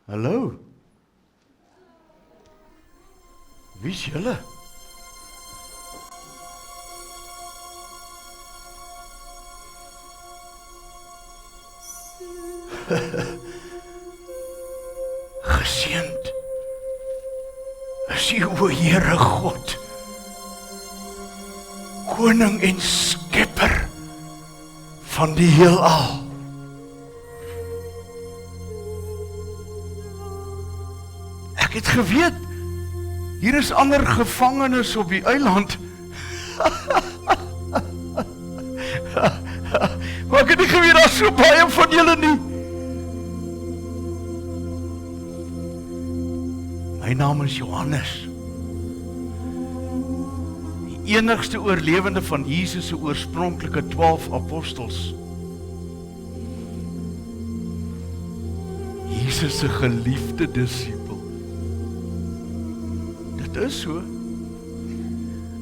Hallo? Wie is julle? Geseend is U, o Here God, koning en skepper van die heelal. Ek het geweet, hier is ander gevangenes op die eiland. Maar ek het nie geweet, daar is so baie van julle nie. My naam is Johannes, die enigste oorlewende van Jesus se oorspronklike 12 apostels. Jesus se geliefde disipel. Dit is so.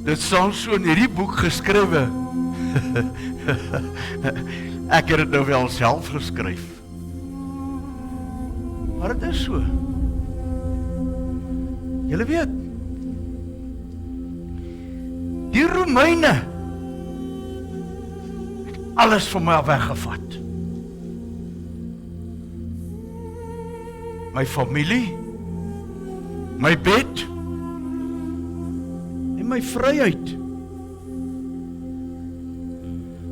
Dit staan so in hierdie boek geskrywe. Ek het dit nou wel self geskryf. Maar dit is so. Julle weet, die Romeine het alles van my weggevat. My familie, my bed en my vryheid.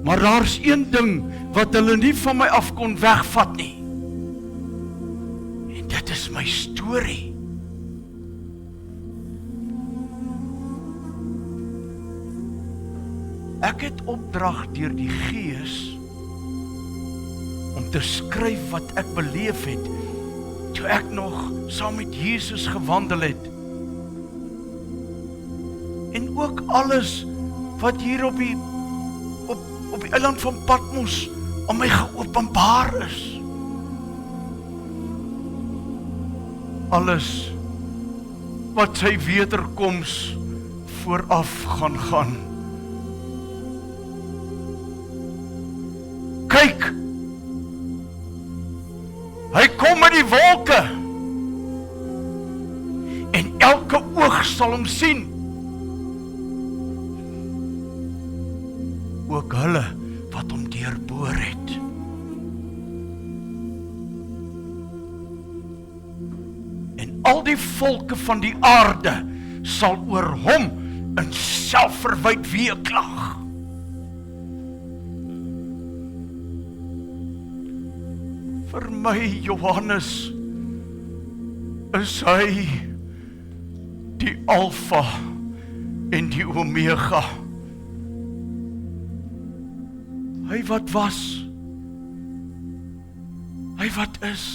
Maar daar's een ding wat hulle nie van my af kon wegvat nie. En dit is my storie. Ek het opdrag deur die Gees om te skryf wat ek beleef het toe ek nog saam met Jesus gewandel het. En ook alles wat hier op die eiland van Patmos aan my geopenbaar is. Alles wat sy wederkoms vooraf gaan. Kyk, hy kom met die wolke en elke oog sal hom sien. Ook hulle wat hom deurboor het. En al die volke van die aarde sal oor hom in selfverwyd weeklag. Vir my, Johannes, is hy die Alfa en die Omega. Hy wat was, hy wat is,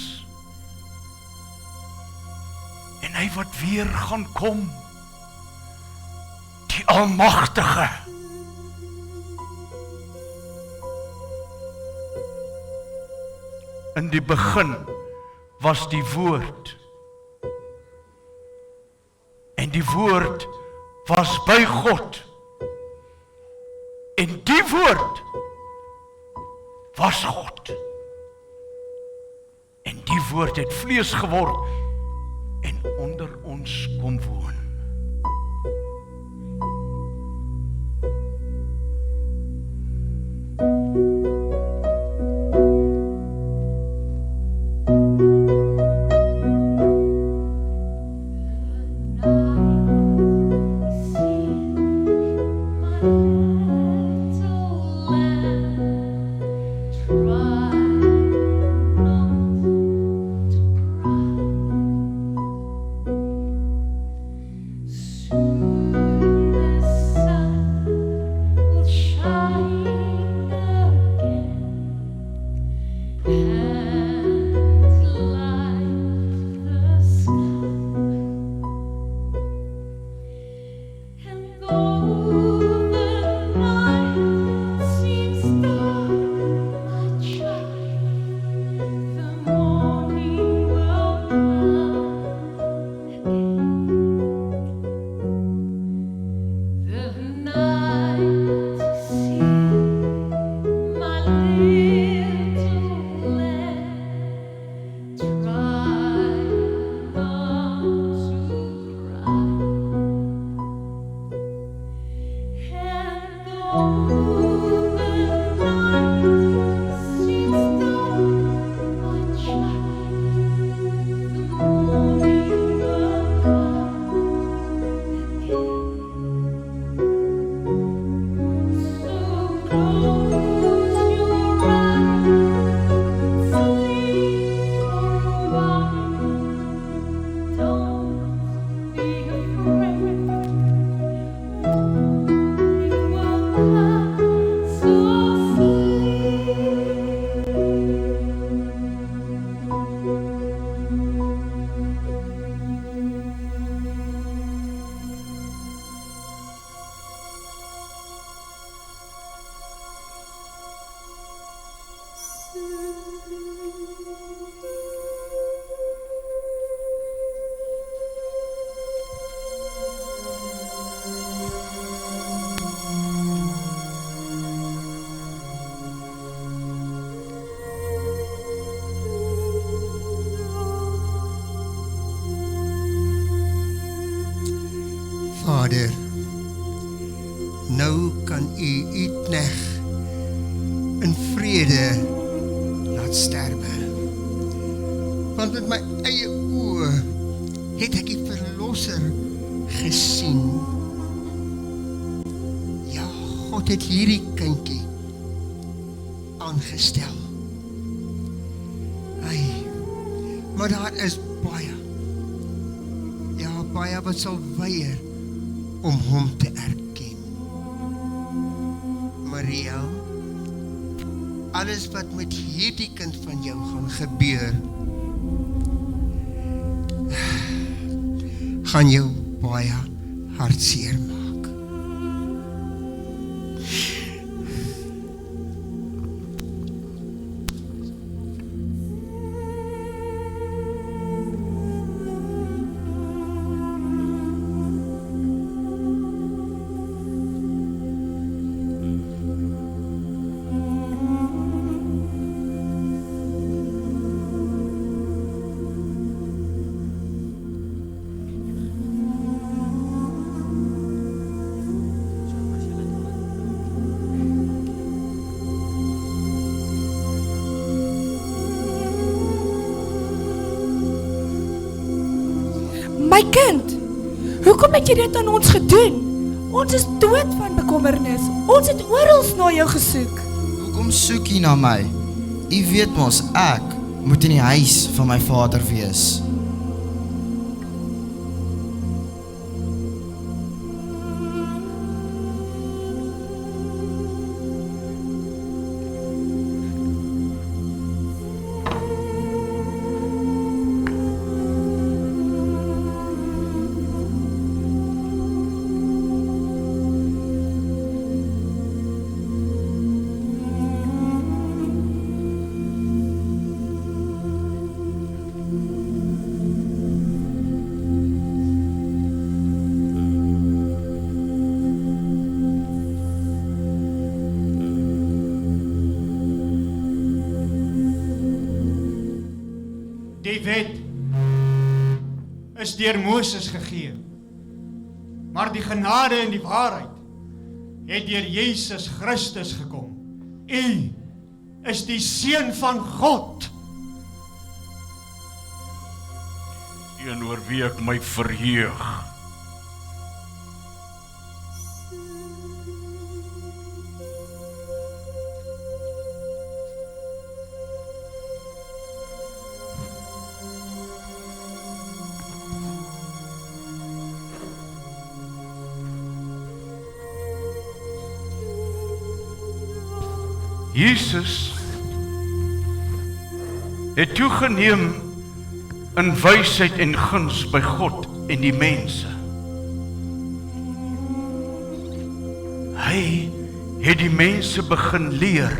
en hy wat weer gaan kom, die Almagtige. In die begin was die woord, en die woord was by God, en die woord was God, en die woord het vlees geword, en onder ons kom woon. Vader, nou kan u knegt in vrede laat sterwe. Want met my eie oë het ek die verlosser gesien. Ja, God het hierdie kindjie aangestel. Ai, maar daar is baie. Ja, baie wat sal weier om hom te erken. Maria, alles wat met hierdie kind van jou gaan gebeur, gaan jou baie hartseer maak. My kind, hoekom het jy dit aan ons gedoen? Ons is dood van bekommernis. Ons het oral na jou gesoek. Hoekom soek jy na my? U weet mos, ek moet in die huis van my vader wees. Die wet is deur Moses gegee, maar die genade en die waarheid het deur Jesus Christus gekom. U is die Seun van God. Een oor wie ek my verheug. Jesus het toegeneem in wysheid en guns by God en die mense. Hy het die mense begin leer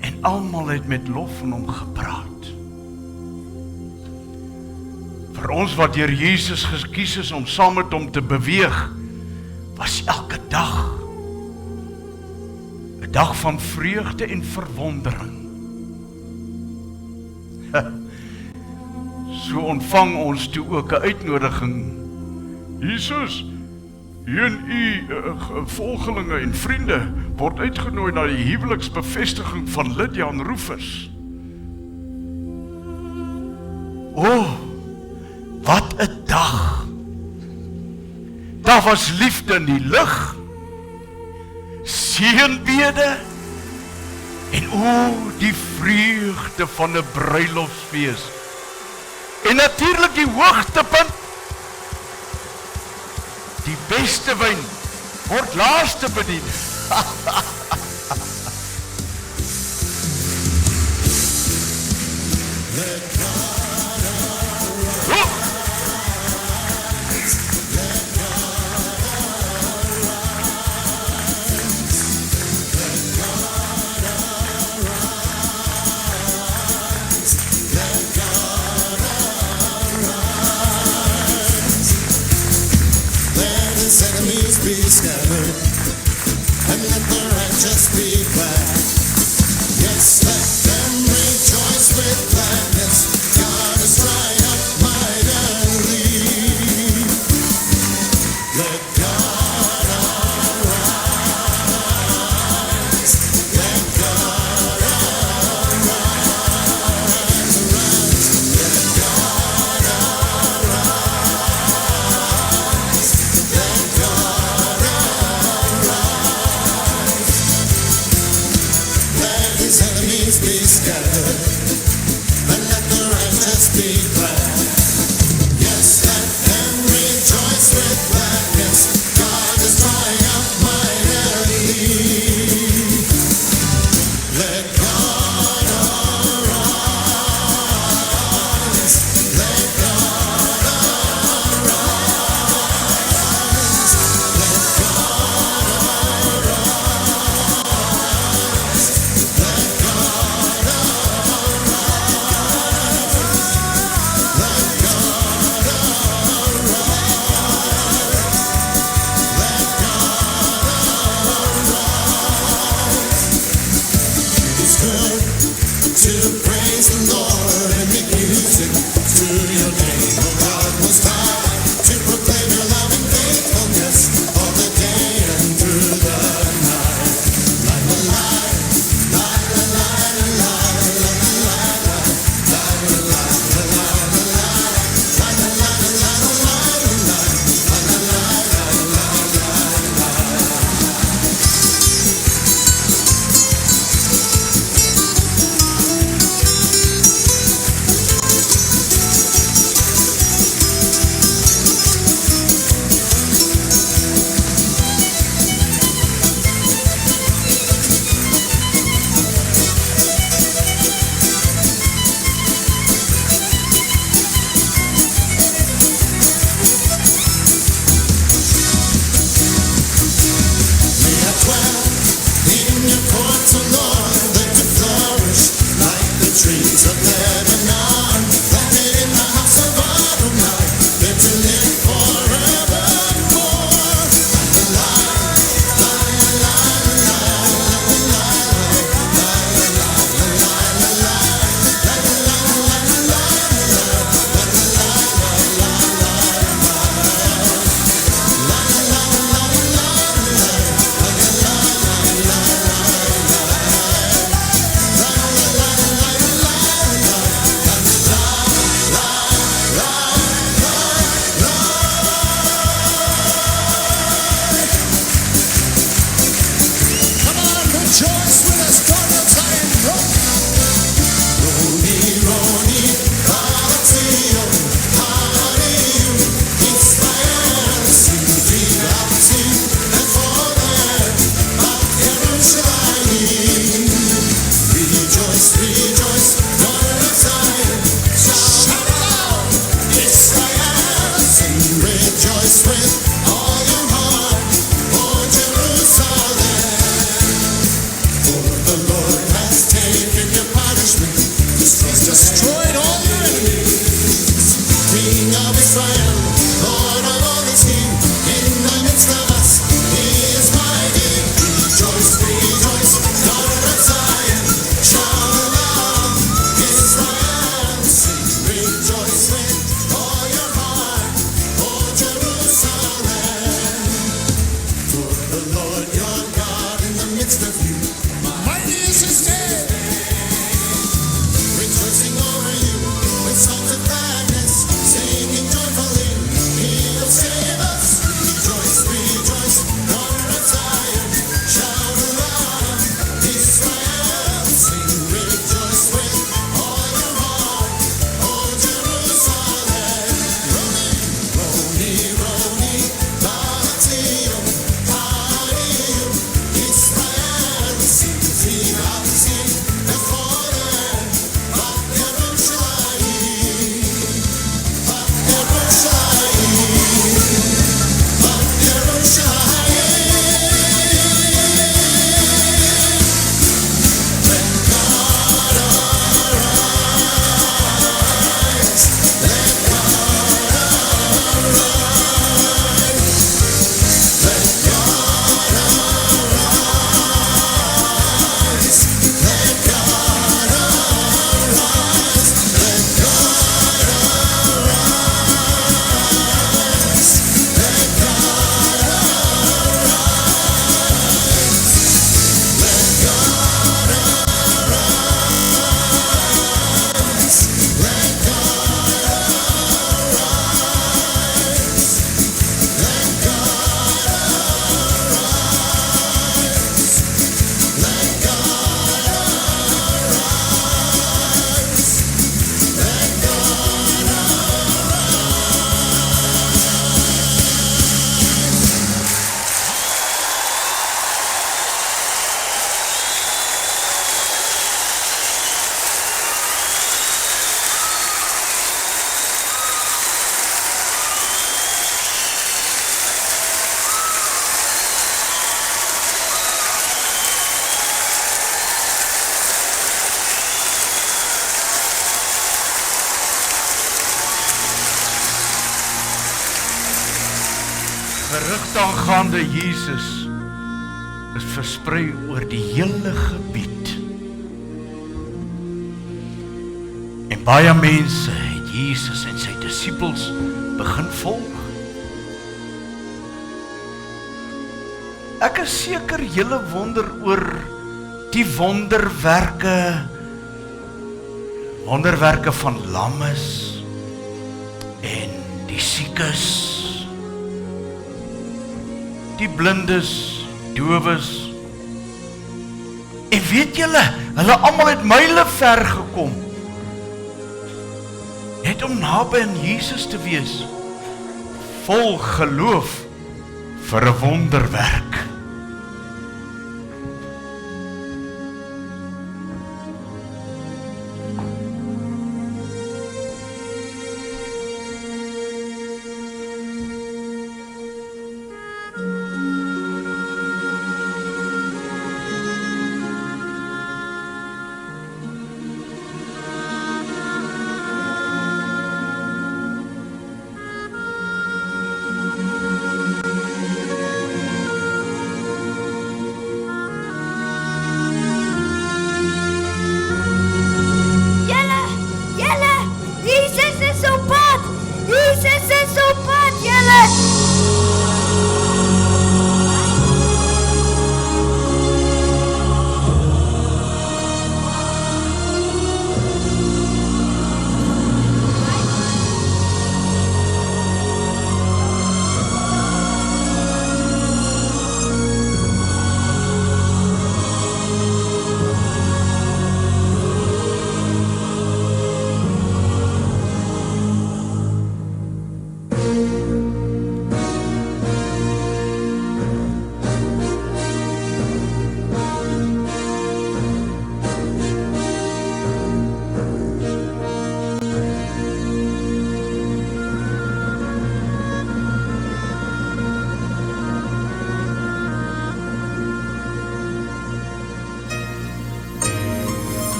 en almal het met lof van hom gepraat. Vir ons wat deur Jesus gekies is om saam met hom te beweeg, was elke dag 'n dag van vreugde en verwondering. So ontvang ons toe ook 'n uitnodiging. Jesus, U en volgelinge en vriende word uitgenooi na die huweliksbevestiging van Lydia en Rufus. Wat 'n dag! Daar was liefde in die lug, seënbede en die vreugde van 'n bruilofsfees. En natuurlik die hoogtepunt, die beste wyn word laaste bedien. Enemies be scattered, and let the righteous be glad. Yes, let them rejoice with gladness. God has triumphed mightily. Let God arise. Let God arise. Let God arise. Let God arise. Let his enemies be scattered, and let the righteous be glad. Yes, let them rejoice with gladness. God has triumphed mightily. Let God arise. Let God arise. Let God arise. Let God It's good to praise the Lord and make music to your name, O God Most High, to proclaim your loving faithfulness all the day and through the night. La la la, la la la la la la la la la la la May I dwell in your courts, O Lord, let me flourish like the trees of Lebanon, planted in the house of Adonai, there to live forevermore. La la la la la la la Come on, rejoice with us, God of Zion, Roni, Roni, Balatio, Hallelujah, Israel, sing Vilatim, and for them of Yerushalayim. Rejoice, rejoice, daughter of Zion, shout out, Israel, sing, rejoice with all your heart, O Jerusalem. aangaande Jesus is versprei oor die hele gebied. En baie mense het Jesus en sy disippels begin volg. Ek is seker julle wonder oor die wonderwerke van lammes en die siekes, die blindes, dowes. En weet julle, hulle almal het myle ver gekom, net om naby aan Jesus te wees, vol geloof vir 'n wonderwerk.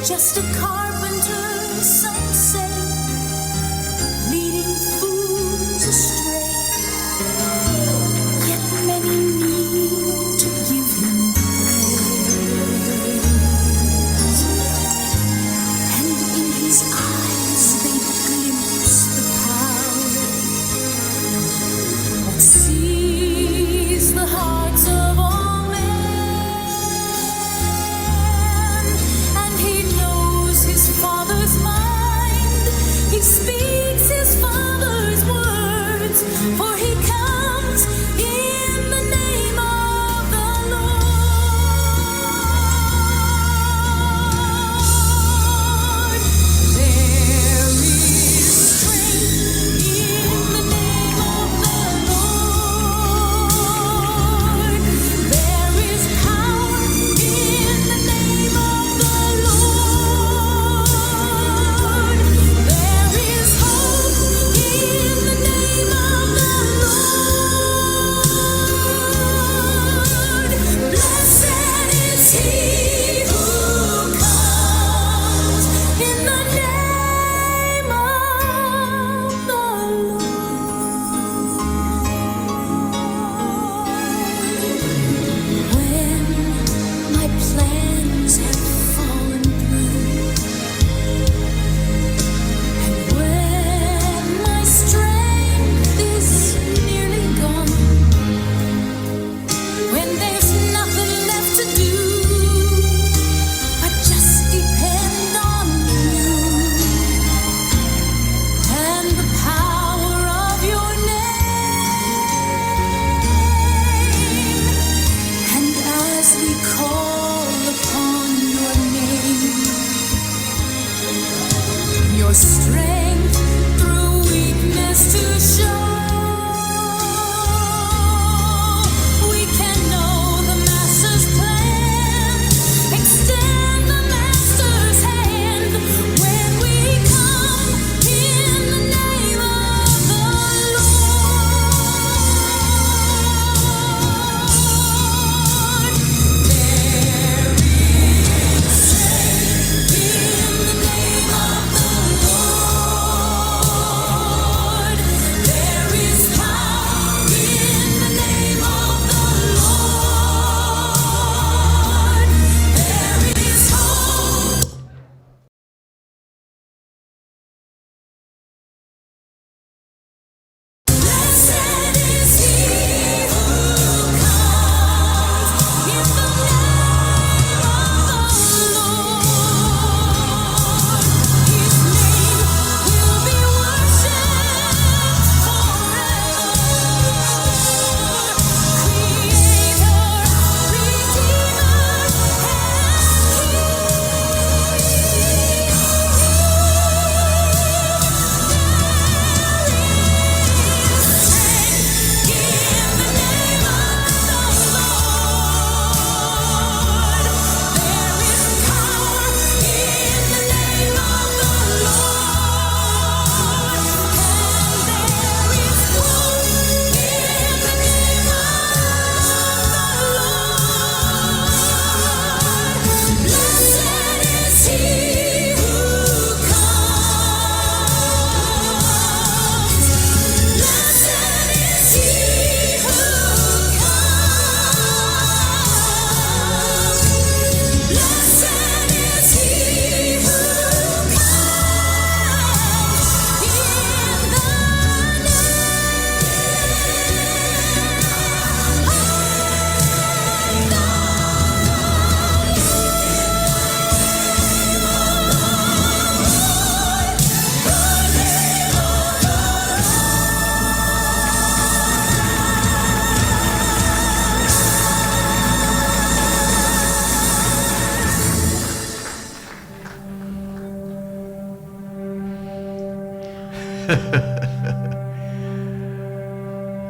Just a carpenter's son say, leading fools astray. Yet many need to give him praise, and in his eyes they glimpse the power that sees the hearts of all men, and he knows his Father's mind.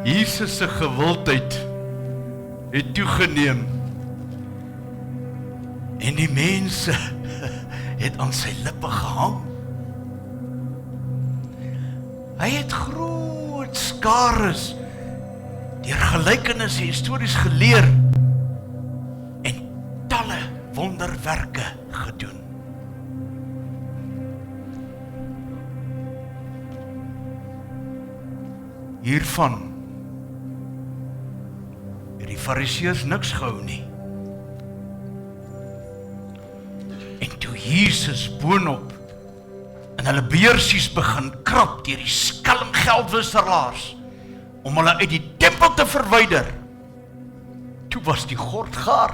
Jesus se gewildheid het toegeneem en die mense het aan sy lippe gehang. Hy het groot skares deur gelykenisse en stories geleer en talle wonderwerke gedoen. Hiervan het die Fariseërs niks gehou nie. En toe Jesus boonop en hulle beursies begin krap deur die skelm geldwisselaars om hulle uit die tempel te verwyder, toe was die gord gaar.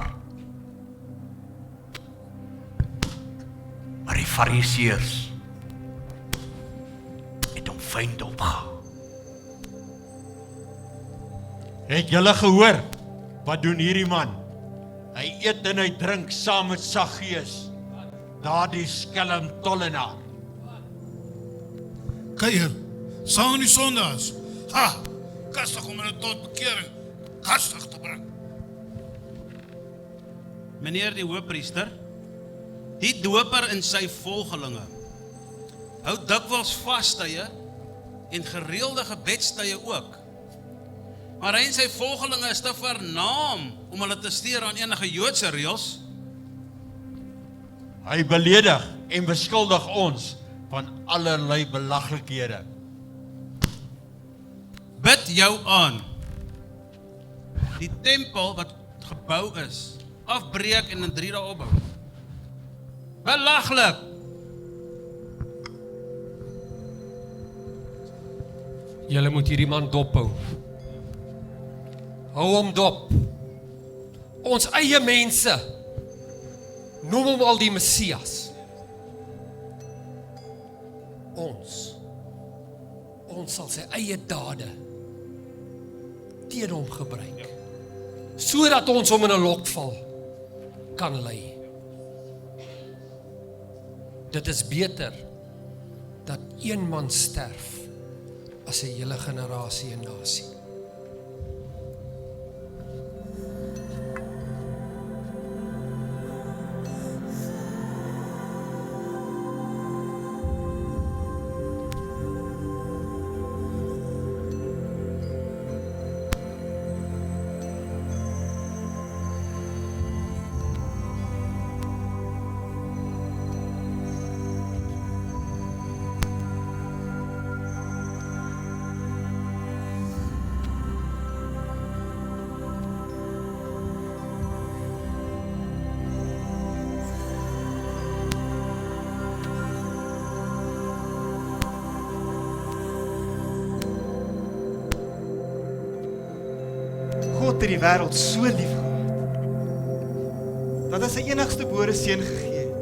Maar die Fariseërs het hom fyn dopgehou. Het julle gehoor, wat doen hierdie man? Hy eet en hy drink saam met Saggeus, daardie skelm tollenaar. Kuier, saam in die sondags. Ha, kastig om hulle tot bekering, kastig te bring. Meneer die hoofpriester, die doper en sy volgelinge hou dikwels vastye en gereelde gebedstye ook. Maar hy en sy volgelinge is te vernaam om hulle te steur aan enige Joodse reëls. Hy beledig en beskuldig ons van allerlei belaglikhede. Bid jou aan. Die tempel wat gebou is, afbreek en in 3 dae opbou. Belaglik! Julle moet hierdie man dophou. Hou hom dop. Ons eie mense noem hom al die Messias. Ons sal sy eie dade teen hom gebruik, sodat ons hom in 'n lokval kan lei. Dit is beter dat een man sterf as 'n hele generasie en nasie. God het die wêreld so lief gehad, dat hy sy enigste gebore seun gegee het,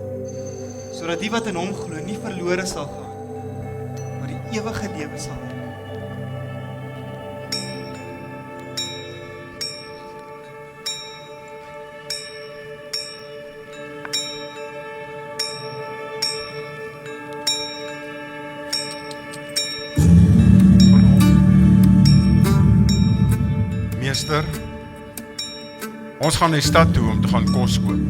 sodat die wat in hom glo nie verlore sal gaan, maar die ewige lewe sal hê. Meester, ons gaan na die stad toe om te gaan kos koop.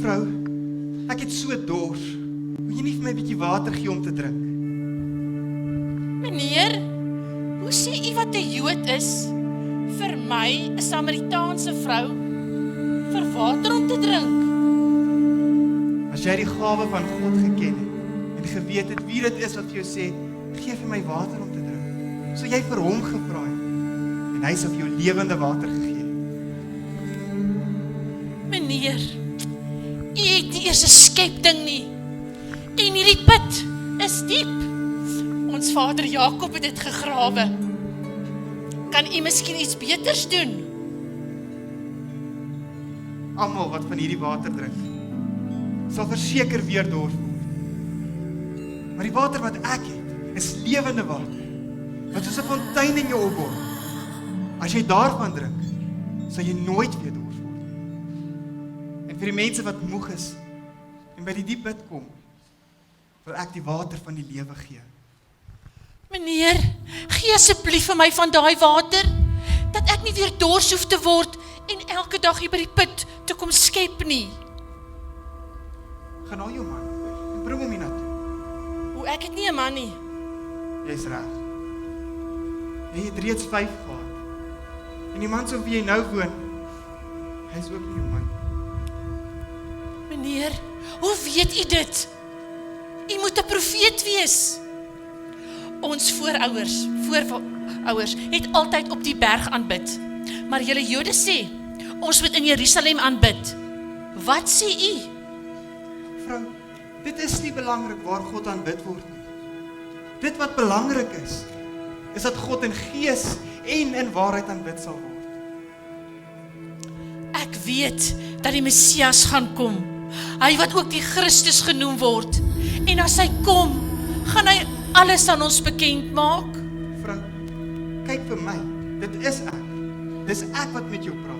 Vrou, ek het so dors. Wil jy nie vir my 'n bietjie water gee om te drink? Meneer, hoe sê u wat 'n Jood is? Vir my, 'n Samaritaanse vrou, vir water om te drink. As jy die gawe van God geken het en geweet het wie dit is wat vir jou sê, gee vir my water om te drink, so jy vir hom gevra het en En hy sal vir jou lewende water gegee. Meneer, u het nie eers 'n skepding nie. En hierdie put is diep. Ons vader Jakob het dit gegrawe. Kan u miskien iets beters doen? Almal wat van hierdie water drink, sal verseker weer dors word. Maar die water wat ek het, is lewende water, wat soos 'n fontein in jou opbor. As jy daarvan drink, sal jy nooit weer dors word. En vir die mense wat moeg is en by die diep put kom, wil ek die water van die lewe gee. Meneer, gee asseblief vir my van daai water, dat ek nie weer dors hoef te word en elke dag hier by die put te kom skep nie. Gaan haal jou man en bring hom hier na toe. Hoe, ek het nie 'n man nie. Jy's reg. Jy het reeds 5 gehad. En die man so wie jy nou woon, hy is ook nie jou man. Meneer, hoe weet u dit? U moet 'n profeet wees. Ons voorouers het altyd op die berg aanbid. Maar julle Jode sê, ons moet in Jerusalem aanbid. Wat sê u? Vrou, dit is nie belangrik waar God aanbid word nie. Dit wat belangrik is dat God in gees en in waarheid aanbid sal word. Ek weet dat die Messias gaan kom. Hy wat ook die Christus genoem word. En as hy kom, gaan hy alles aan ons bekend maak. Vrou, kyk vir my. Dit is ek. Dis ek wat met jou praat.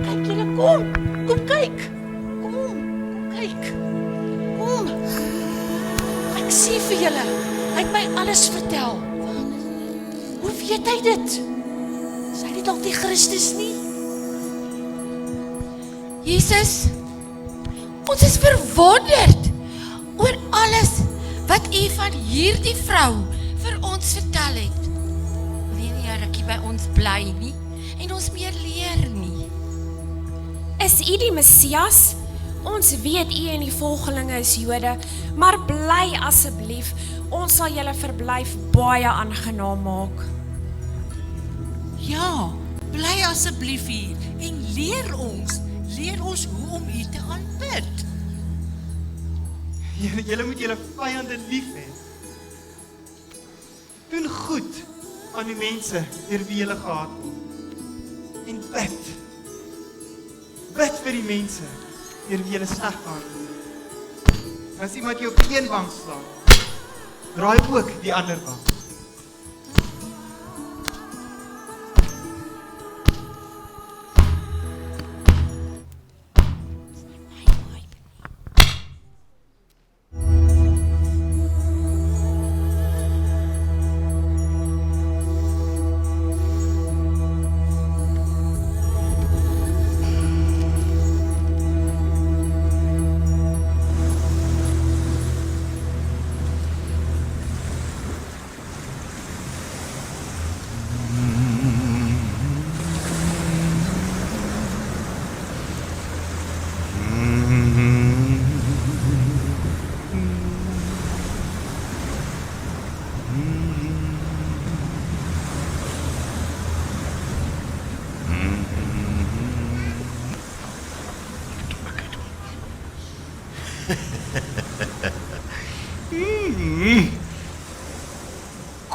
Kyk julle, kom kyk. Kom kyk. Kom. Ek sê vir julle, hy het my alles vertel. Hoe weet hy dit? Is hy nie dalk die Christus nie? Jesus, ons is verwonderd oor alles wat u van hierdie vrou vir ons vertel het. Wil jy nie 'n rukkie by ons bly nie en ons meer leer nie? Is u die Messias? Ons weet u en die volgelinge is Jode, maar bly asseblief, ons sal julle verblyf baie aangenaam maak. Ja, bly asseblief hier en leer ons hoe om u te aanbid. Julle moet julle vyande lief hê. Doen goed aan die mense deur wie julle gehaat word. En bid. Bid vir die mense deur wie julle sleg gehaat word. As iemand jou op een wang slaan, draai ook die ander wang.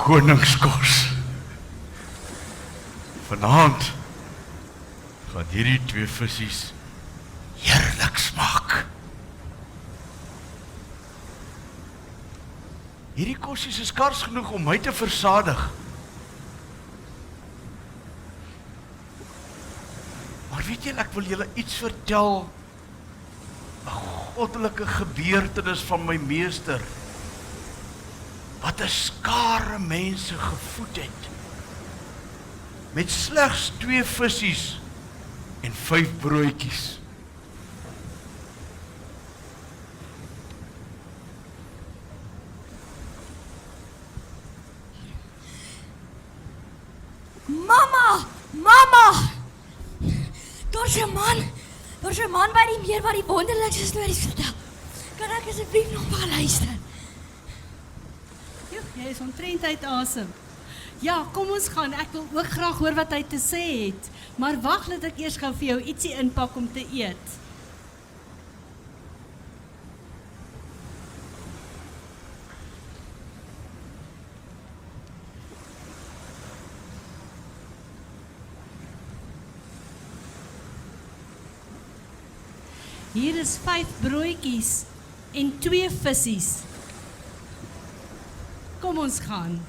Koningskos. Vanaand gaan hierdie 2 visies heerlik smaak. Hierdie kosies is skars genoeg om my te versadig. Maar weet julle, ek wil julle iets vertel. 'n Goddelike gebeurtenis van my meester. Wat 'n skare mense gevoed het. Met slegs 2 visies en 5 broodjies. Mama! Daar's 'n man Daar's 'n man by die meer wat die wonderlikste stories vertel. Kan ek asseblief nog maar luister? Jy is omtrent uit asem. Ja, kom ons gaan. Ek wil ook graag hoor wat hy te sê het. Maar wag, laat ek eers gou vir jou ietsie inpak om te eet. Hier is 5 broodjies en 2 vissies. Kom ons gaan.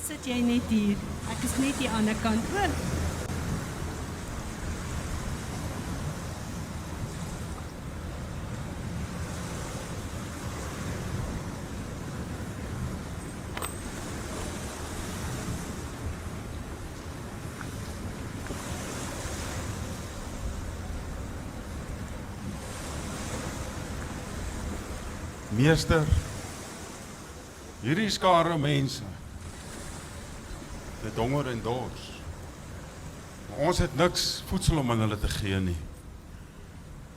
Sit jy net hier. Ek is net die ander kant. O. Meester, hierdie skare mense het honger en dors. Maar ons het niks voedsel om aan hulle te gee nie.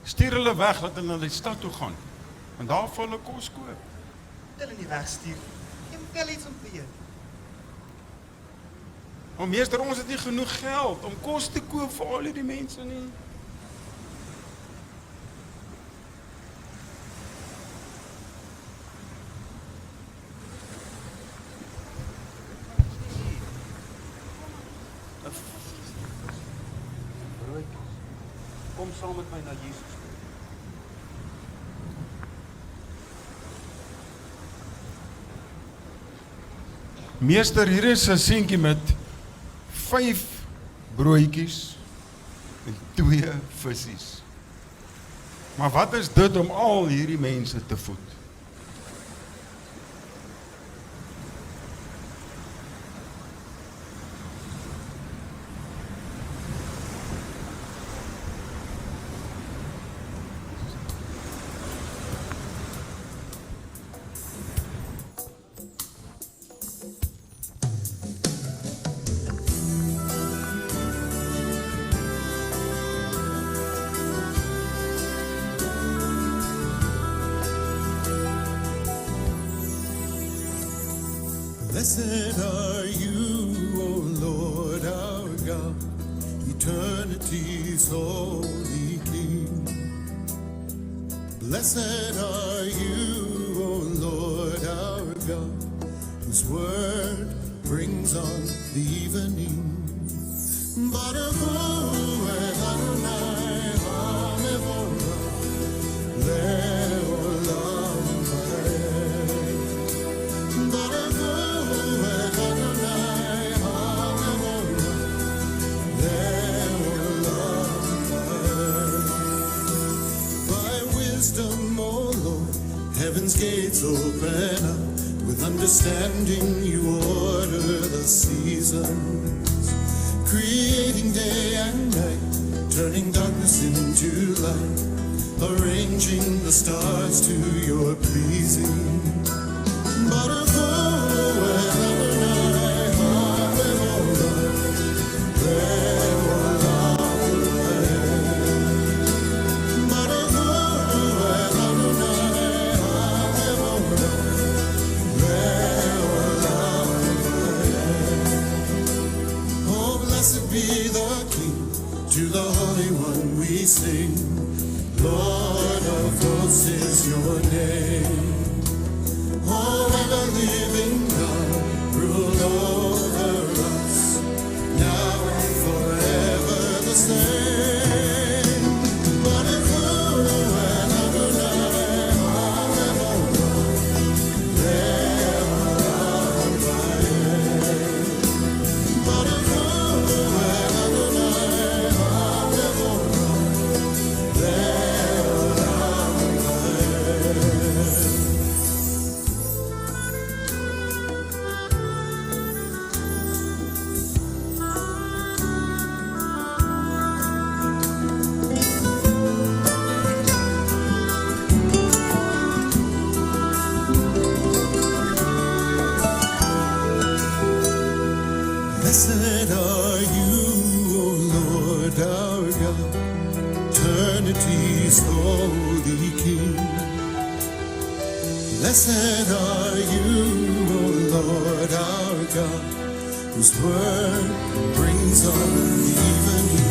Stuur hulle weg, laat hulle na die stad toe gaan. En daar vir hulle kos koop. Hulle nie wegstuur. Jy moet wel iets om te eet. Maar meester, ons het nie genoeg geld om kos te koop vir al die mense nie. Kom saam met my na Jesus toe. Meester, hier is 'n seentjie met 5 broodjies en 2 vissies. Maar wat is dit om al hierdie mense te voed? Blessed are you, O Lord our God, eternity's holy King. Blessed are you, O Lord our God, whose word brings on the evening. Baruch hu Adonai hamevorach le'olam va'ed. Baruch hu Adonai hamevorach le'olam va'ed. By wisdom, O Lord, heaven's gates open up. With understanding you order the seasons, creating day and night, turning darkness into light, arranging the stars to your pleasing. Baruch hu Adonai hamevorach le'olam va'ed. Baruch hu Adonai hamevorach le'olam va'ed. Oh, blessed be the King, to the Holy One we sing. Lord of hosts is your name. Blessed are you, O Lord our God, whose word brings on even you.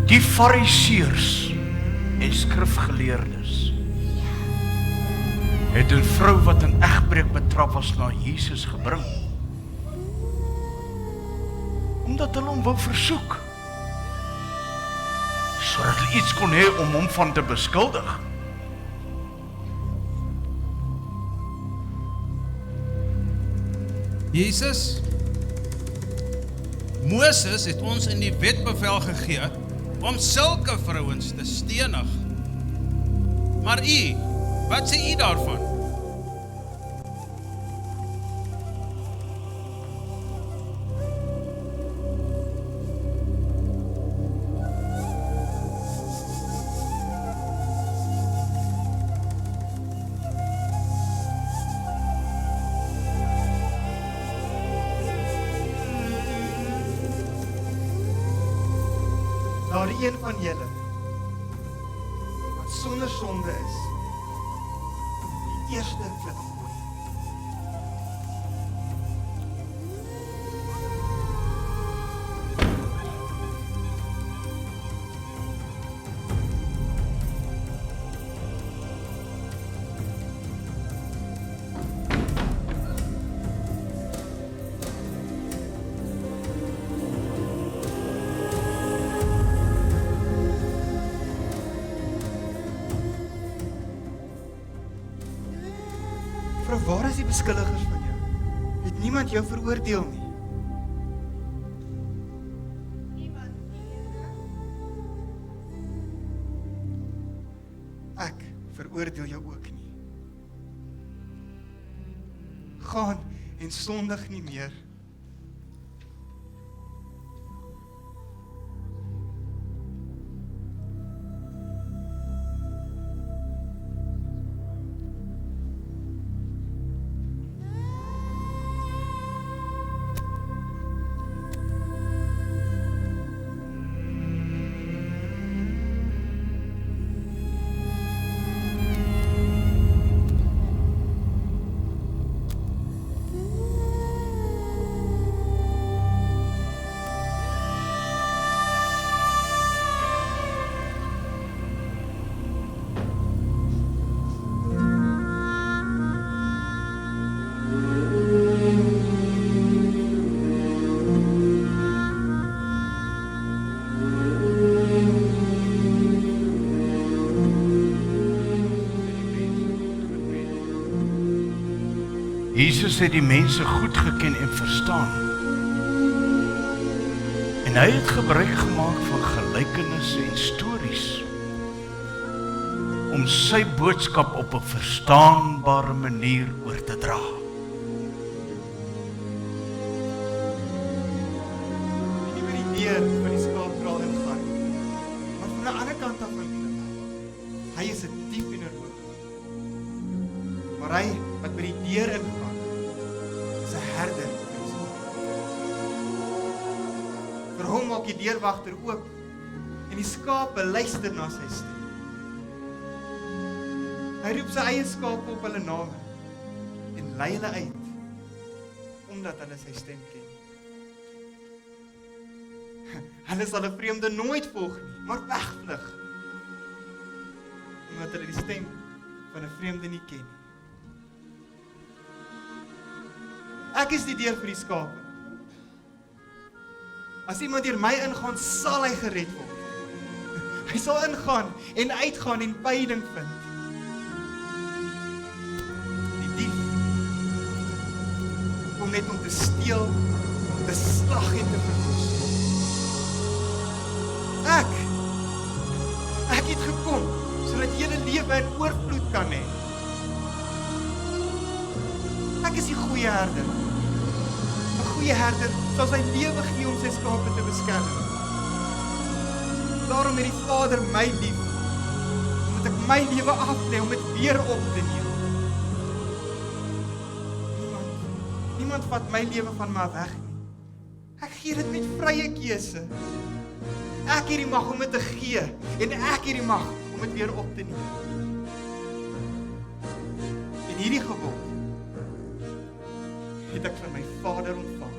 Die Fariseërs en skrifgeleerdes het 'n vrou wat in egbreek betrap was na Jesus gebring, omdat hulle hom wou versoek, sodat hulle iets kon hê om hom van te beskuldig. Jesus, Moses het ons in die wet bevel gegee om sulke vrouens te stenig. Maar u, wat sê u daarvan? Daar een van julle wat sonder sonde is, die eerste klip gooi. Vrou, waar is die beskuldigers van jou? Het niemand jou veroordeel nie? Ek veroordeel jou ook nie. Gaan en sondig nie meer. Jesus het die mense goed geken en verstaan. En hy het gebruik gemaak van gelykenisse en stories om sy boodskap op 'n verstaanbare manier oor te dra. Nie by die deur van die skaapkraal ingaan, maar van die ander kant af ingaan. Hy is 'n dief en 'n rower. Maar hy wat by die deur ingaan, is 'n herder vir die skaap. Vir hom maak die deurwagter oop En die skape luister na sy stem. Hy roep sy eie skape op hulle name en lei hulle uit, omdat hulle sy stem ken. Hulle sal 'n vreemde nooit volg nie, maar wegvlug, omdat hulle die stem van 'n vreemde nie ken nie. Ek is die deur vir die skape. As iemand deur my ingaan, sal hy gered word. Hy sal ingaan en uitgaan en veiding vind. Die dief kom net om te steel, om te slag en te verwoes. Ek het gekom sodat jy 'n lewe in oorvloed kan hê. Ek is die goeie herder. 'n Goeie herder sal sy lewe gee om sy skape te beskerm. Daarom het die Vader my lief, omdat ek my lewe aflê om dit weer op te neem. Niemand vat my lewe van my weg nie. Ek gee dit met vrye keuse. Ek het die mag om dit te gee, en ek het die mag om dit weer op te neem. En hierdie gebod het ek van my Vader ontvang.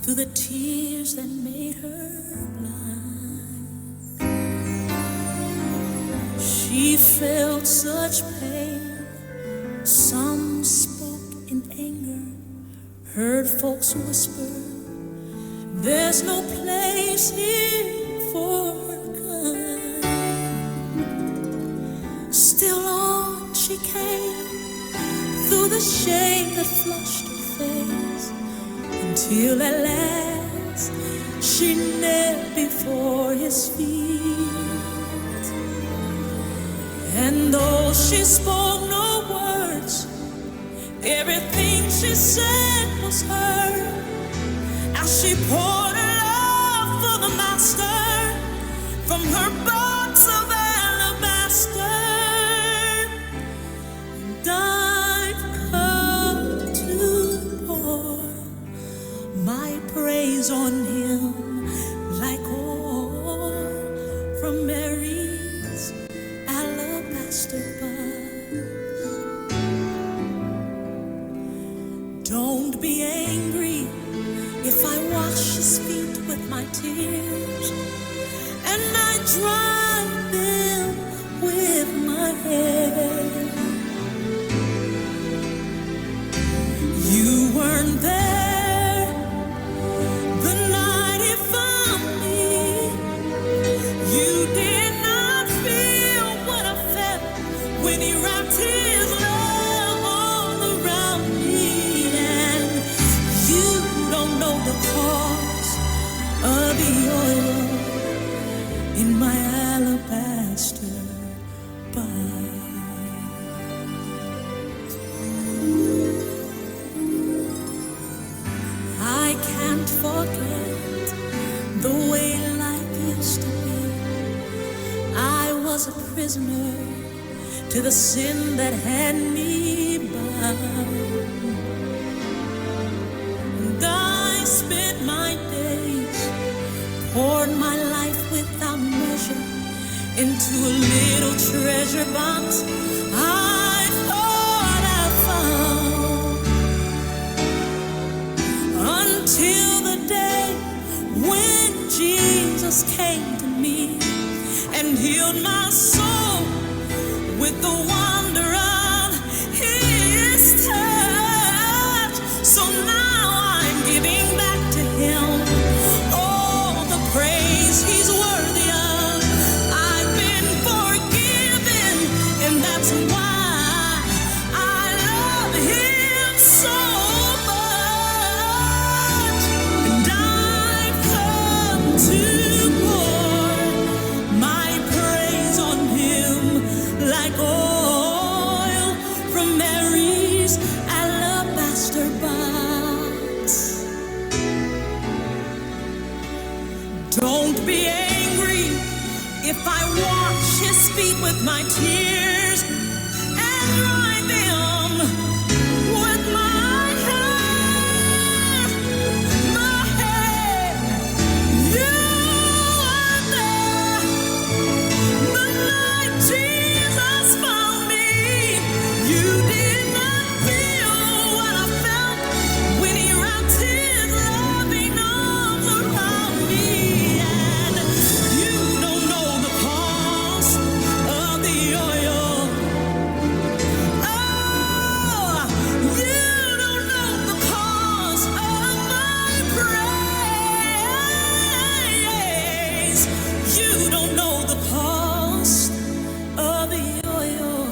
Through the tears that made her blind, she felt such pain. Some spoke in anger, heard folks whisper, there's no place here for her kind. Still on she came, through the shame that flushed her face, until at last she knelt before his feet. And though she spoke no words, everything she said was heard, as she poured her love for the Master from her box of alabaster. And I've come to pour my praise on him like oil from Mary's alabaster box. Don't be angry if I wash his feet with my tears, and I dry them with my hair. You weren't there the night he found me. You did not feel what I felt when he wrapped his love all around me. And you don't know the cause of the oil in my alabaster box. I can't forget the way life used to be. I was a prisoner to the sin that had me bound. And I spent my days, poured my life without measure into a little treasure box I thought I found. Until the day when Jesus came to me and healed my soul with the wonder of His touch. So now I'm giving back to Him all the praise He's worthy of. I've been forgiven, and that's why I love Him so much. And I've come to pour my praise on Him like oil from Mary's alabaster box. Don't be angry if I wash His feet with my tears and dry them with my hair. My hair. You are there the night Jesus found me. You did not feel what I felt when He wrapped His loving arms around me. And you don't know the cost of the oil. Oh, you don't know the cost of my praise. You don't know the cost of the oil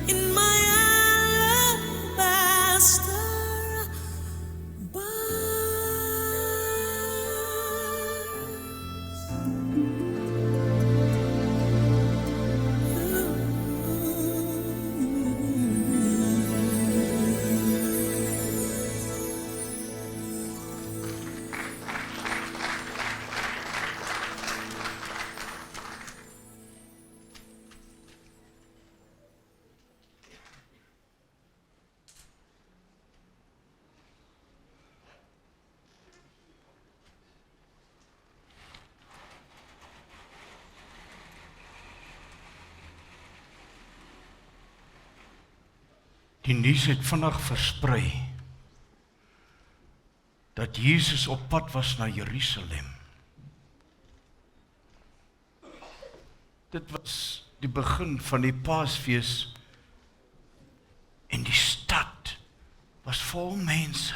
in my alabaster box. Die nuus het vinnig versprei dat Jesus op pad was na Jerusalem. Dit was die begin van die Paasfees en die stad was vol mense.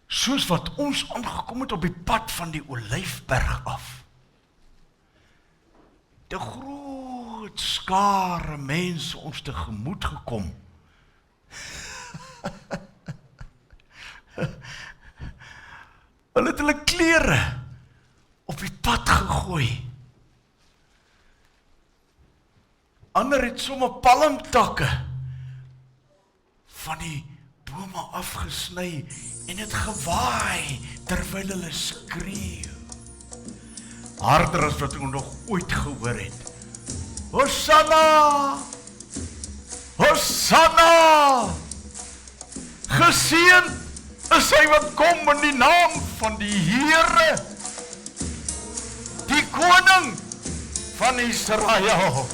Soos wat ons aangekom het op die pad van die Olyfberg af. Die groot skare mense ons tegemoet gekom. Hulle het hulle klere op die pad gegooi. Ander het sommer palmtakke van die bome afgesny en het gewaai terwyl hulle skreeu. Harder as wat ek nog ooit gehoor het. Hosanna! Hosanna! Geseënd is hy wat kom in die naam van die Here, die koning van Israel.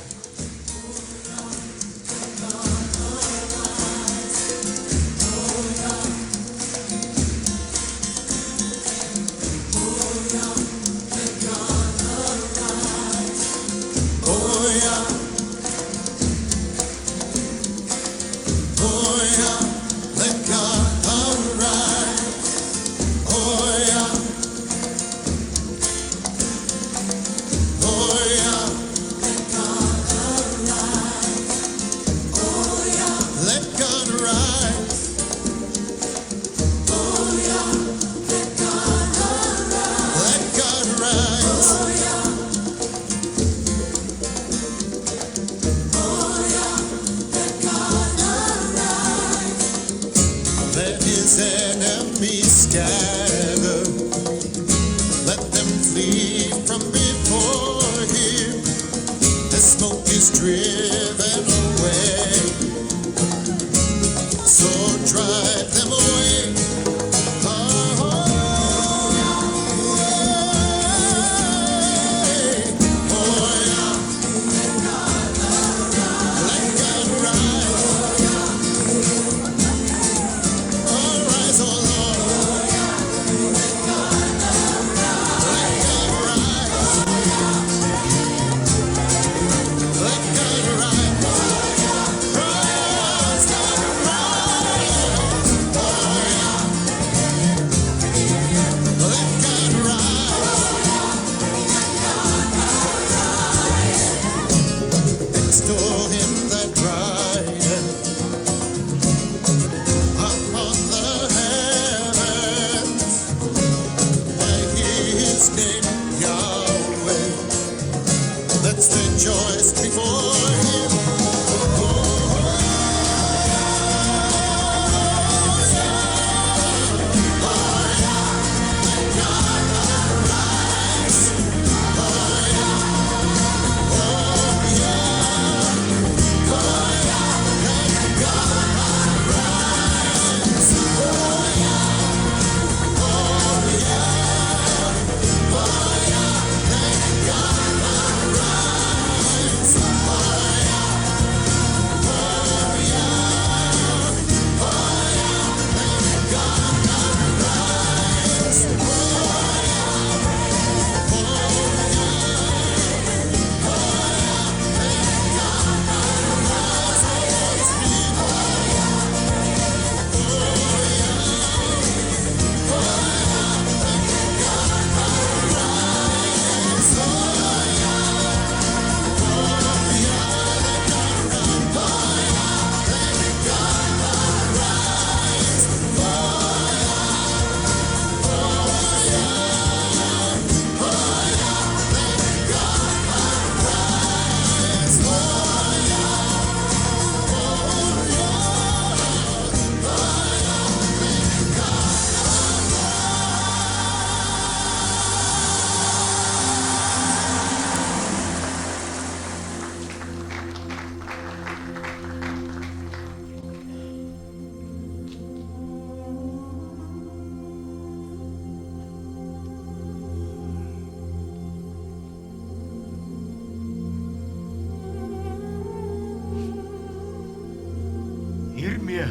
Hiermee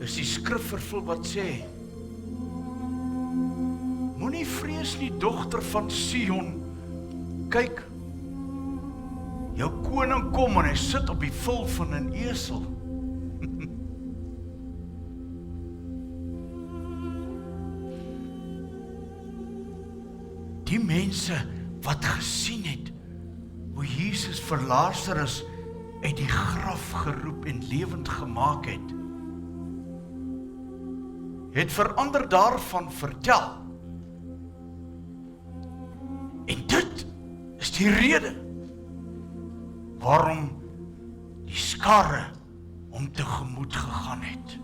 is die skrif vervul wat sê: Moenie vrees nie, dogter van Sion. Kyk, jou koning kom en hy sit op die vel van 'n esel. Die mense wat gesien het hoe Jesus vir Lazarus uit die graf geroep en lewend gemaak het vir ander daarvan vertel. En dit is die rede waarom die skare hom tegemoet gegaan het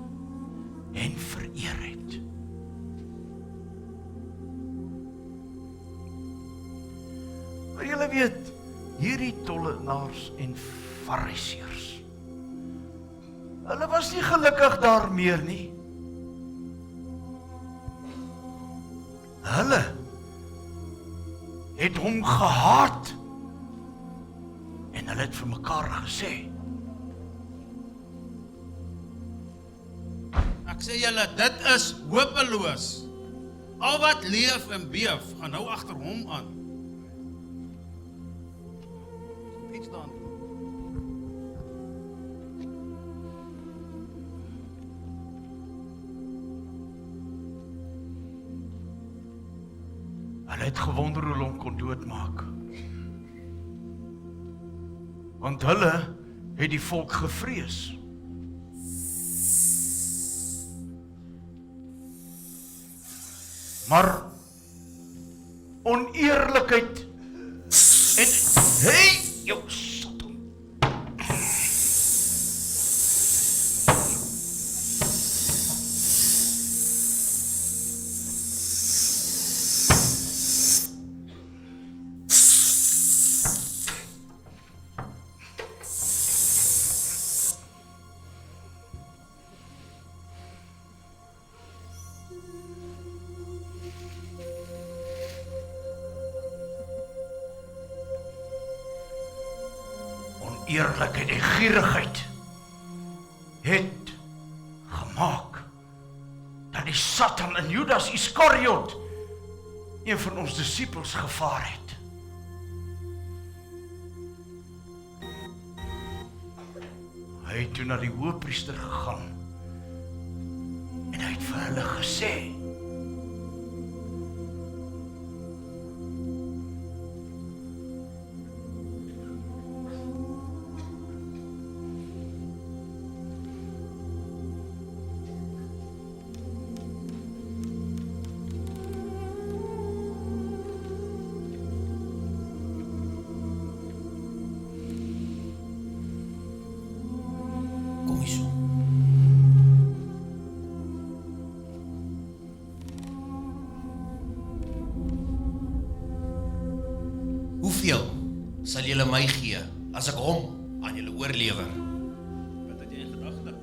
en vereer het. Maar julle weet, hierdie tollenaars en fariseërs, hulle was nie gelukkig daar meer nie. Hulle het hom gehaat en hulle het vir mekaar gesê: Ek sê julle, dit is hopeloos. Al wat leef en beef, gaan nou agter hom aan. Iets dan. Hulle het gewonder hoe hulle hom kon doodmaak. Want hulle het die volk gevrees. Maar oneerlikheid en jou sodom. Eerlikheid en gierigheid het gemaak dat die Satan in Judas Iskariot een van ons disippels gevaar het. Hy het toe na die hoëpriester gegaan en hy het vir hulle gesê, Kom hierso. Hoeveel sal julle my gee as ek hom aan julle oorlewer? Wat het jy in gedagte?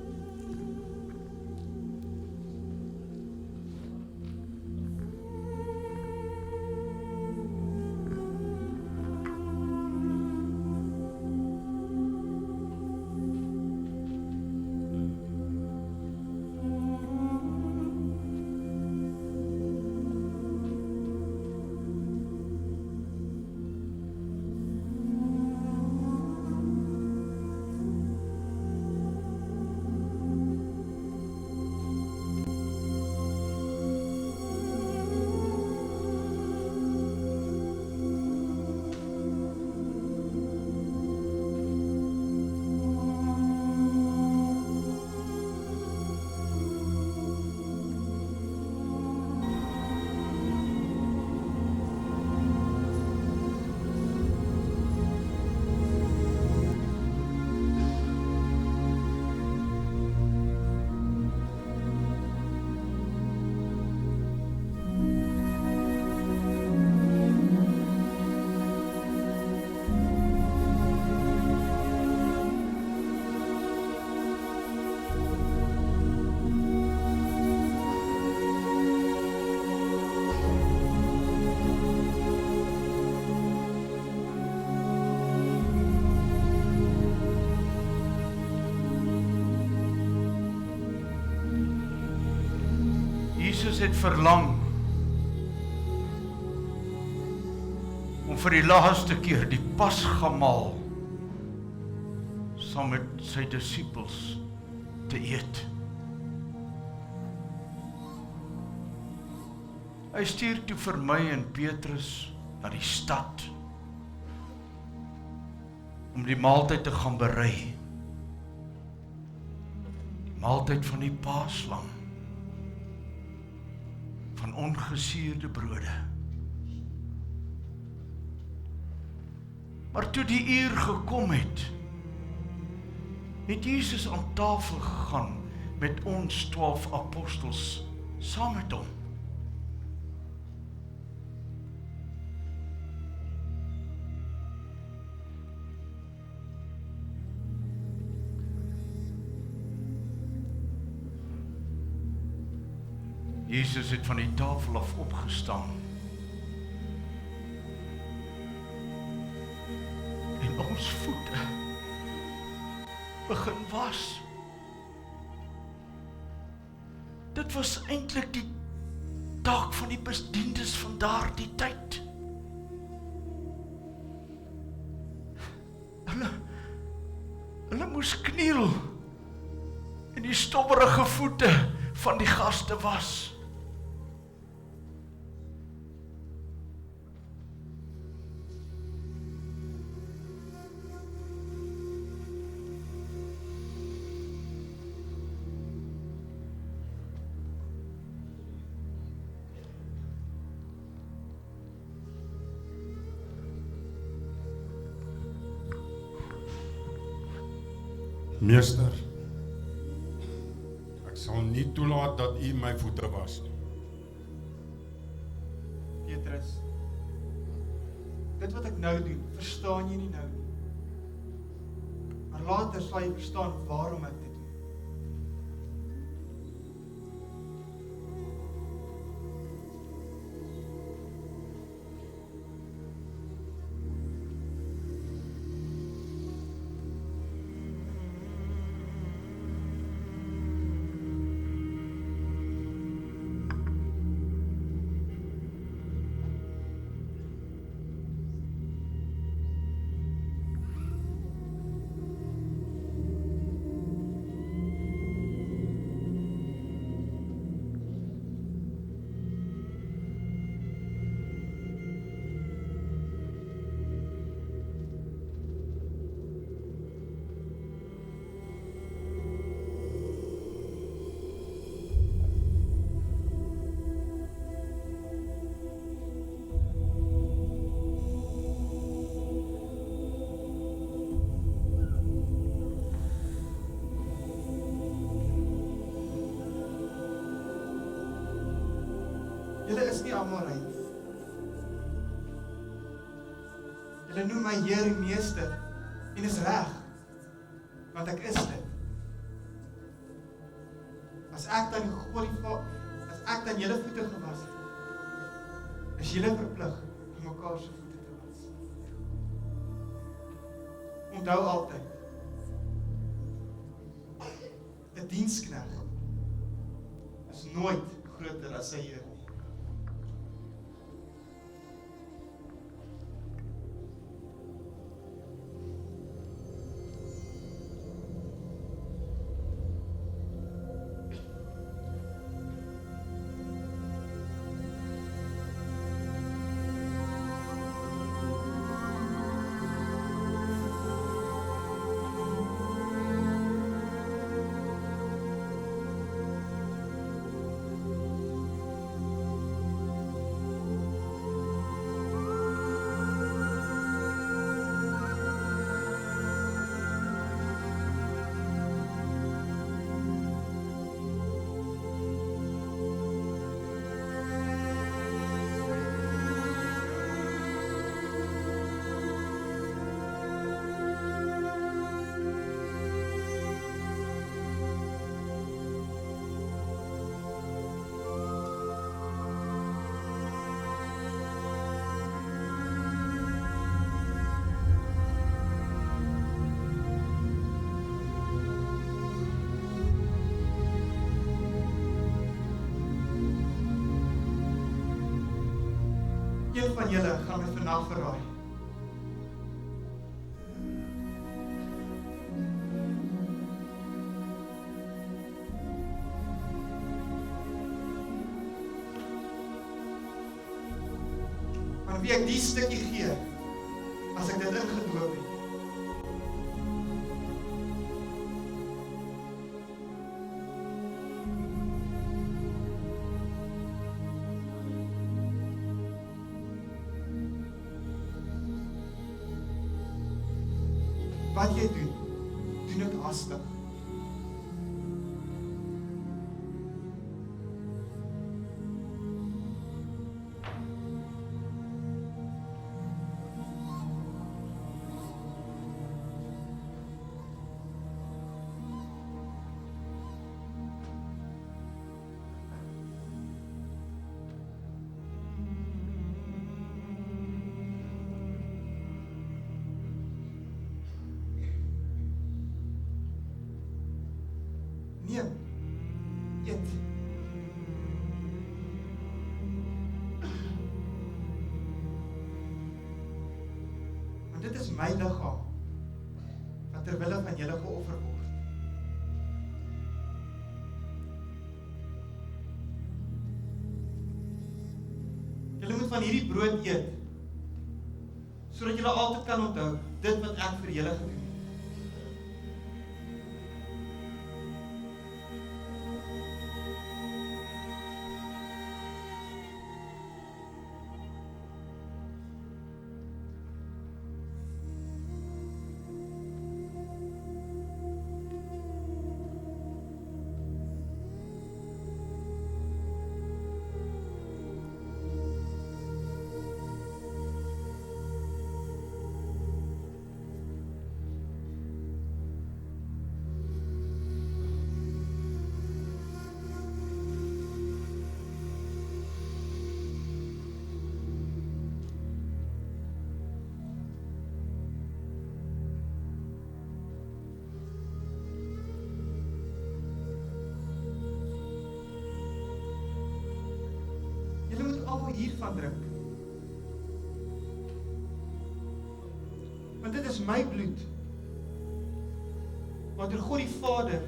Jesus het verlang om vir die laaste keer die Pasgamaal saam met sy disippels te eet. Hy stuur toe vir my en Petrus na die stad om die maaltyd te gaan berei. Die maaltyd van die Paaslam, van ongesuurde brode. Maar toe die uur gekom het Jesus aan tafel gegaan met ons 12 apostels saam met hom. Jesus het van die tafel af opgestaan en ons voete begin was. Dit was eintlik die taak van die bediendes van daardie tyd. Hulle moes kniel en die stobberige voete van die gaste was. Meester, ek sal nie toelaat dat u my voete was nie. Petrus, dit wat ek nou doen, verstaan jy nie nou nie. Maar later sal jy verstaan waarom ek dit doen. almal uit. Julle noem my Heer en Meester en is reg, want ek is dit. As ek dan julle voete gewas het, is julle verplig om mekaar se voete te was. Onthou altyd, 'n diensknegt is nooit groter as sy Heer nie. Een van julle gaan my vandag verraai. Maar wie ek die stukkie gee, as ek dit ingedoop het. Wat jy doen dit haastig. Neem, eet. Want dit is my liggaam, wat ter wille van julle geoffer word. Julle moet van hierdie brood eet, sodat julle altyd kan onthou, dit wat ek vir julle gedoen het. Hiervan drink. Want dit is my bloed, wat deur God die Vader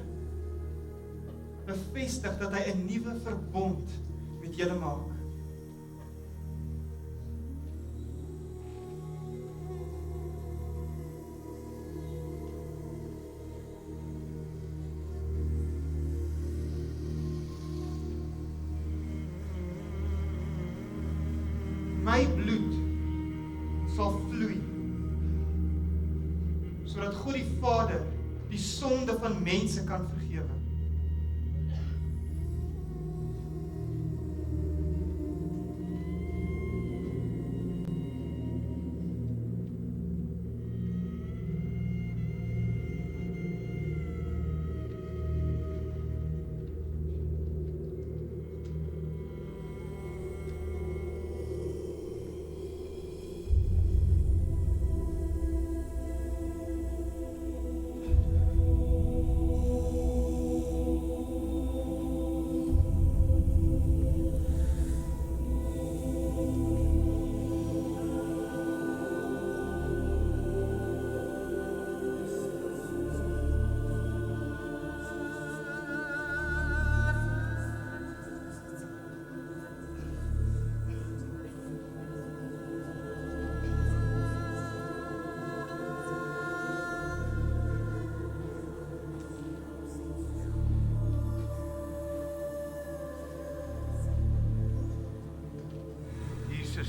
bevestig dat hy 'n nuwe verbond met julle maak. My bloed sal vloei, sodat God die Vader die sonde van mense kan vergewe.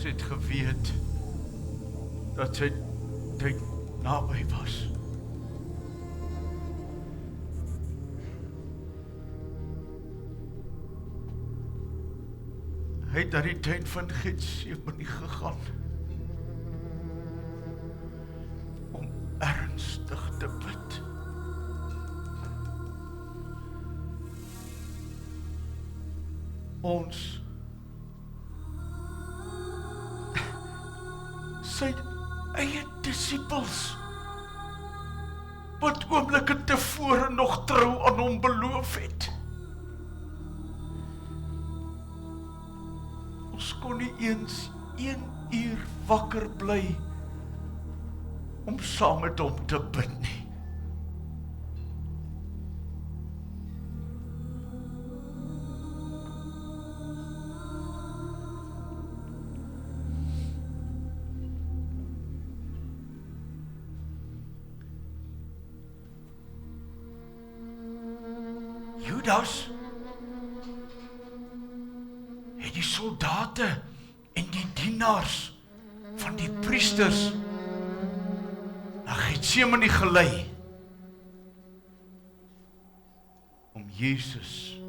het geweet dat sy tyd naby was. Hy het daar die tuin van Getsemane gegaan om ernstig te bid. Ons sy eie disippels wat oomblikke tevore nog trou aan hom beloof het. Ons kon nie eens 1 uur wakker bly om saam met hom te bid nie. Judas het die soldate en die dienaars van die priesters na Getsemane gelei om Jesus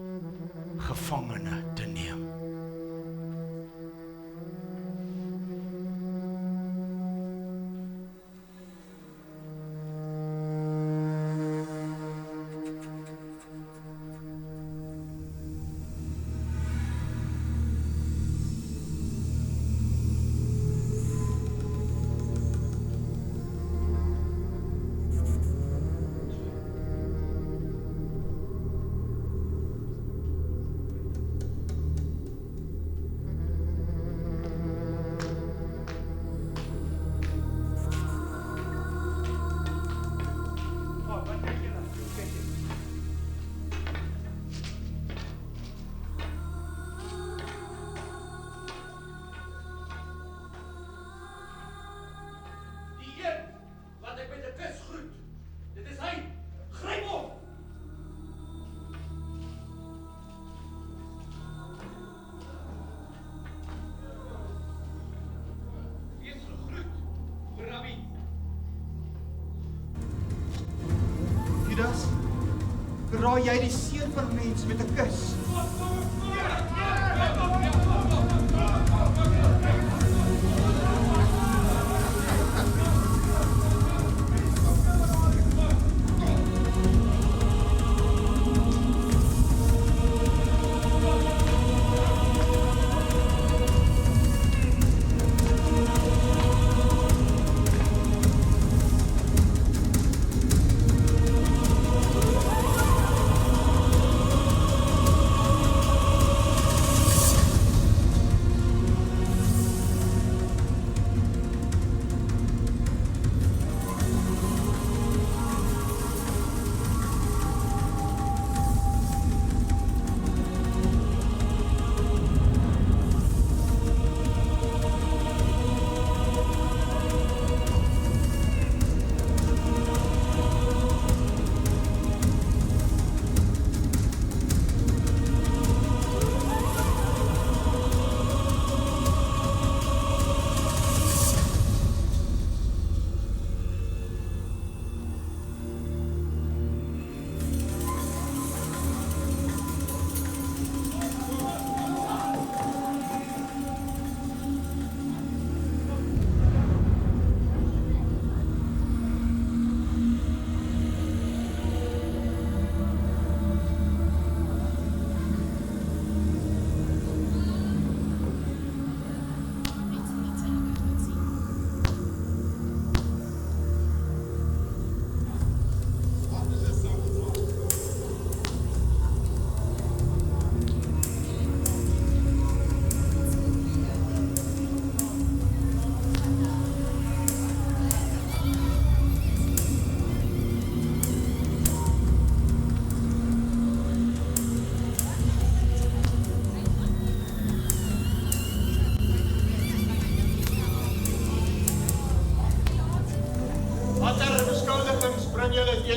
gevangene te neem. Judas, raai jy die seun van mens met 'n kus?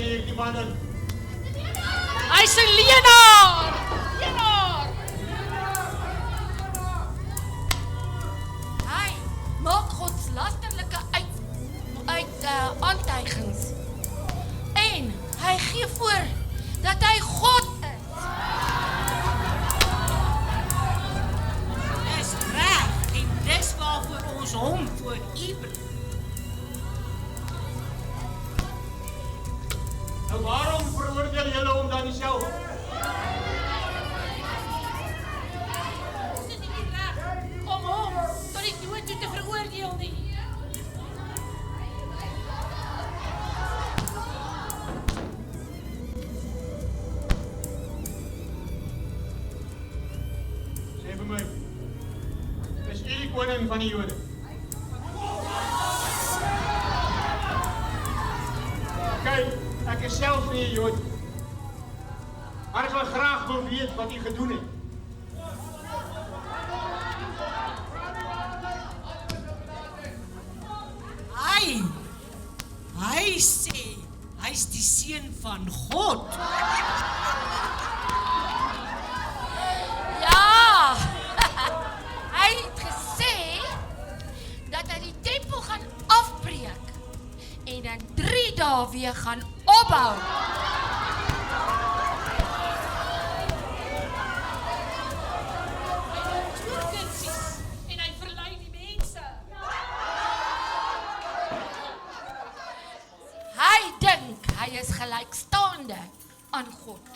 teen hierdie man in? Hy's 'n leienaar! Leienaar! Hy oor U bly. Nou waarom veroordeel julle hom dan nie self? Ons is nie reg om hom tot die dood toe te veroordeel nie. Sê vir my, is U die koning van die Jode? Kyk, ek is self nie 'n Jood. Maar ek wil graag wil weet wat U gedoen het. Hy sê, hy's die seun van God. Ja! Hy het gesê dat hy die tempel gaan afbreek en dan 3 dae weer gaan opbou. En hy verlei die mense. Hy dink hy is gelykstaande aan God.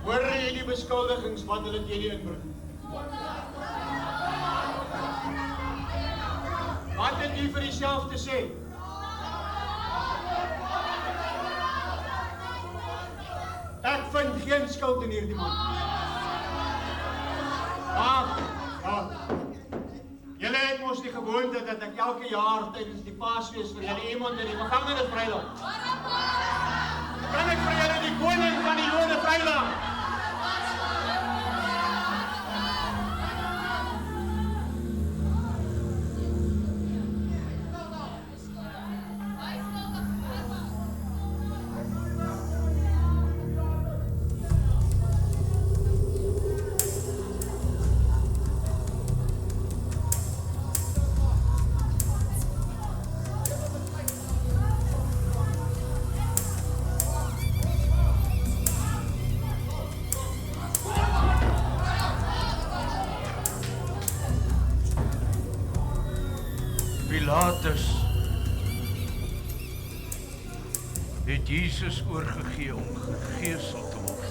Hoor jy die beskuldigings wat hulle teen U inbring? Wat het U vir Uself te sê? Ek vind geen skuld in hierdie man. Maar, julle het mos die gewoonte dat ek elke jaar tydens die Paasfees vir julle iemand in die gevangenis vrylaat. Kan ek vir julle die koning van die Jode vrylaat? Pilatus het Jesus oorgegee om gegeesel te word.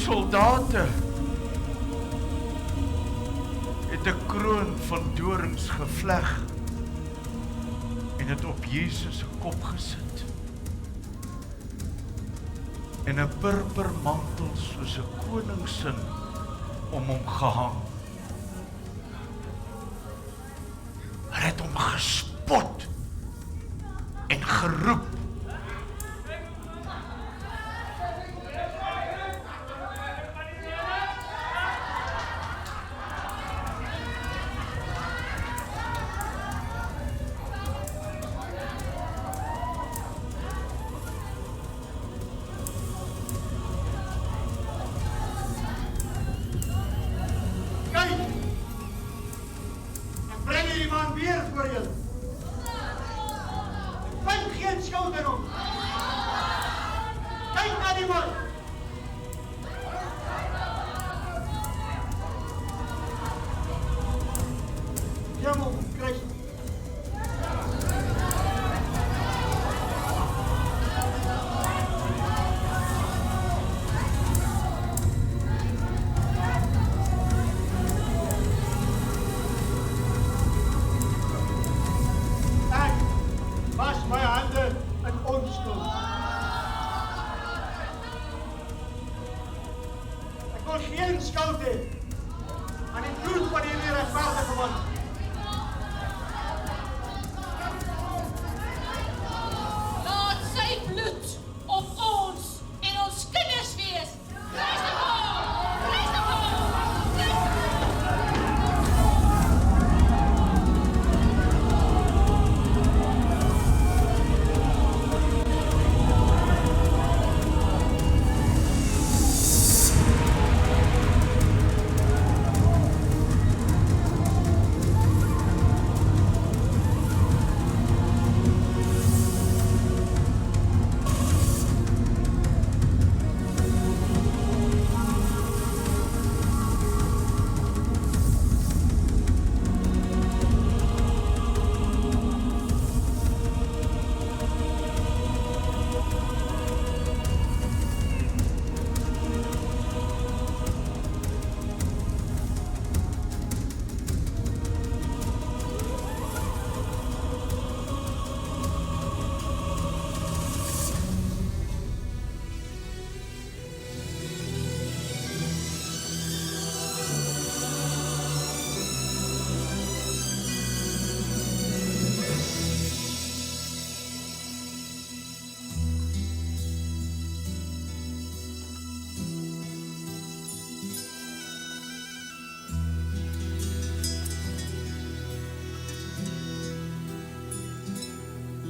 soldate het 'n kroon van dorings gevleg en het op Jesus se kop gesit. En 'n purpermantel soos 'n koningsin om hom gehang. Hulle het hom gespot en geroep.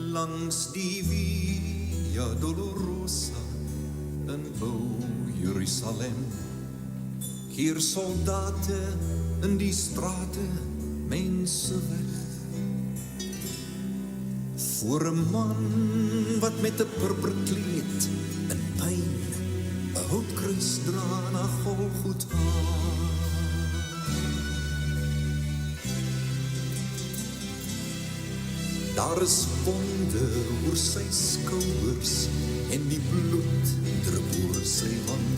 Langs die Via Dolorosa in ou Jerusalem keer soldate in die strate mense weg voor 'n man wat met 'n purperkleed in pyn 'n houtkruis dra na Golgotha. Daar is wonde oor sy skouers en die bloed drup oor sy wang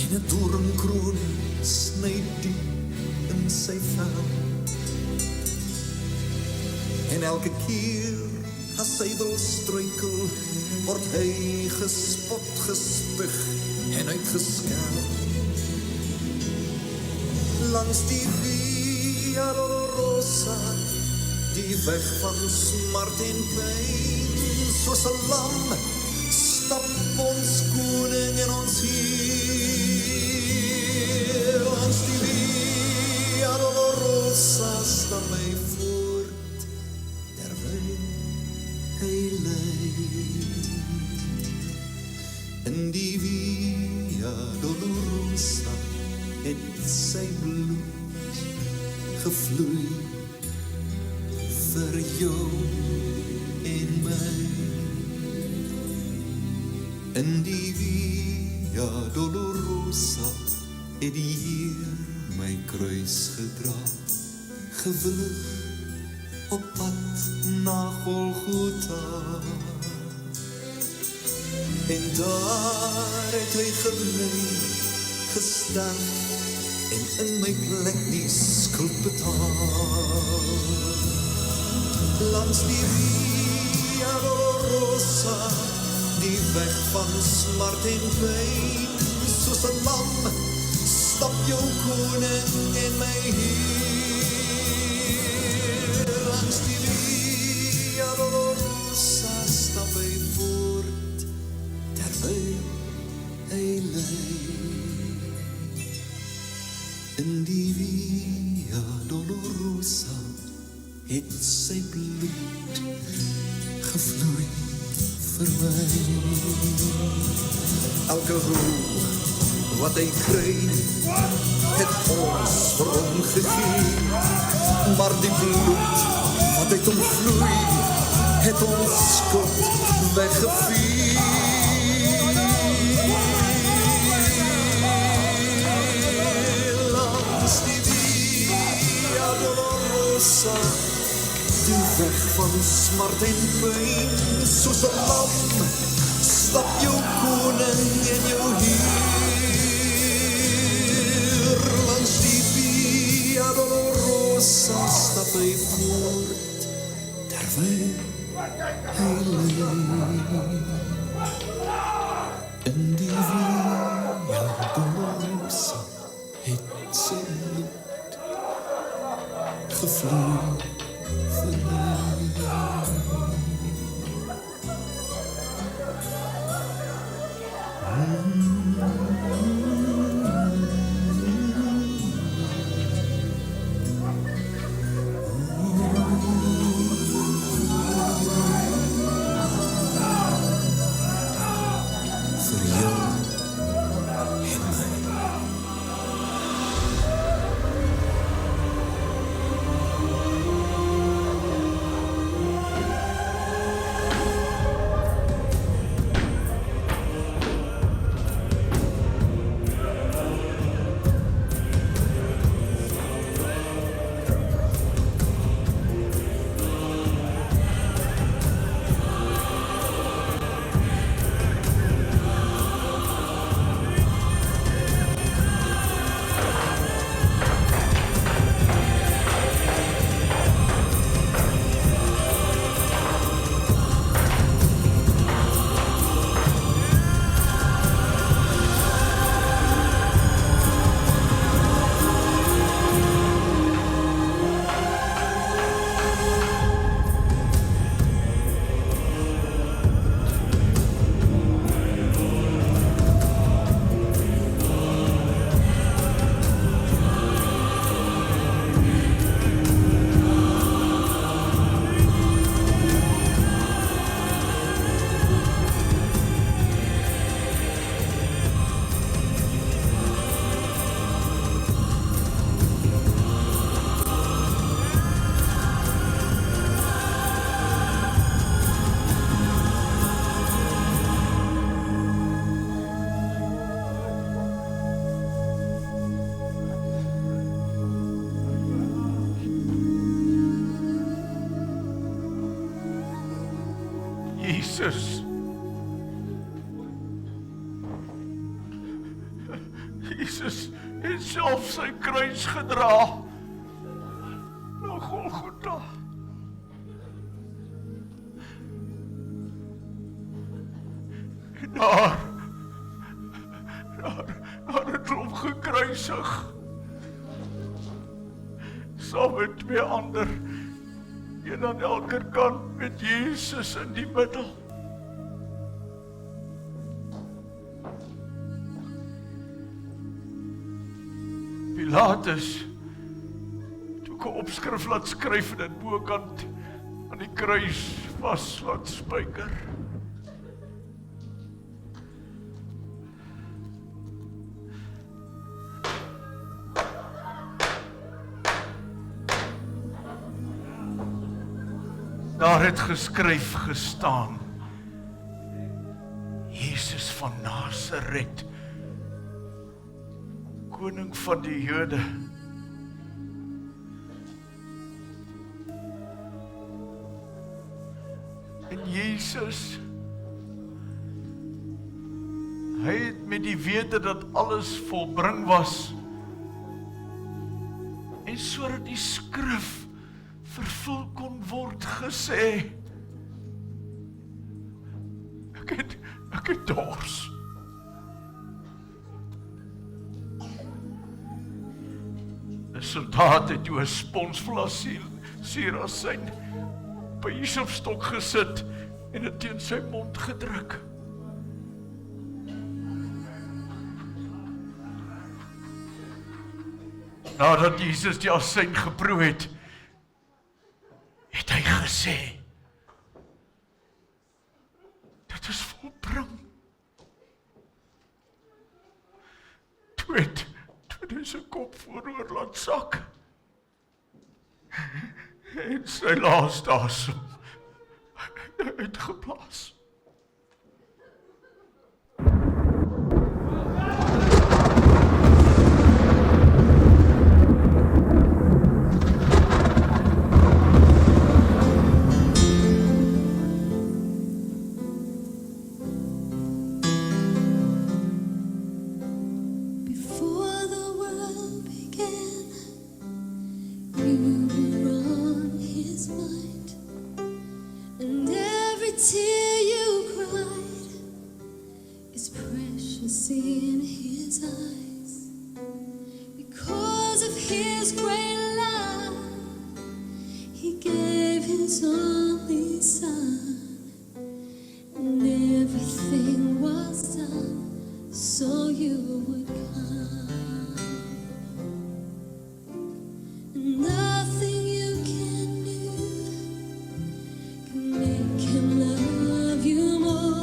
en 'n doornkroon sny diep in sy vel. En elke keer as hy wil struikel, word hy gespot, gespig en uitgeskel. Langs die Via Dolorosa, die weg van smart en pyn, soos 'n lam, stap ons koning en ons Heer. Langs die Via Dolorosa stap hy voort, terwyl hy lei. In die Via Dolorosa het sy bloed gevloei vir jou en my. In die Via Dolorosa het die Heer my kruis gedra, gewillig op pad na Golgotha. En daar het hy gelei, gesterf en in my plek die skuld betaal. Langs die Via Dolorosa, die weg van smart en pyn, soos 'n lam, stap jou koning in my Heer. Langs die Via Dolorosa, stap hy voort, terwyl hy lei. In die Via Dolorosa het sy bloed gevloei vir my. Elke roe wat hy kry, het ons vir hom gegee, maar die bloed wat uit hom vloei, het ons skuld weggevee. Langs die Via Dolorosa, die weg van smart en pyn, soos 'n lam, stap jou koning en jou Heer. Langs die Via Dolorosa, stap hy voort, terwyl hy lei. In die Via Dolorosa, het sy bloed gevloei. Jesus. Jesus het self sy kruis gedra na Golgotha. En daar het hom gekruisig. Saam met twee ander, een aan elke kant met Jesus in die middel. Pilatus het ook 'n opskrif laat skryf en dit bokant aan die kruis vas laat spyker. Daar het geskryf gestaan, Jesus van Nasaret, koning van die Jode. En Jesus, hy het met die wete dat alles volbring was, sodat die skrif vervul kon word gesê. Ek het dors. Die soldaat het toe 'n spons vol suurasyn by die hiesopstok gesit en dit teen sy mond gedruk. Nadat Jesus die asyn geproe het, het hy gesê, dit is volbring. Toe het hy sy kop vooroor laat sak en sy laaste asem uitgeblaas. In his eyes, because of his great love, he gave his only son, and everything was done so you would come. And nothing you can do can make him love you more.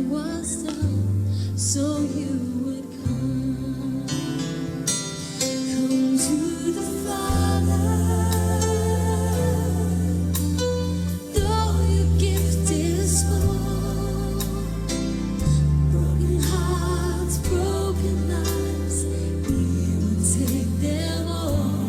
Was done so you would come to the Father. Though your gift is small, broken hearts, broken lives, He will take them all.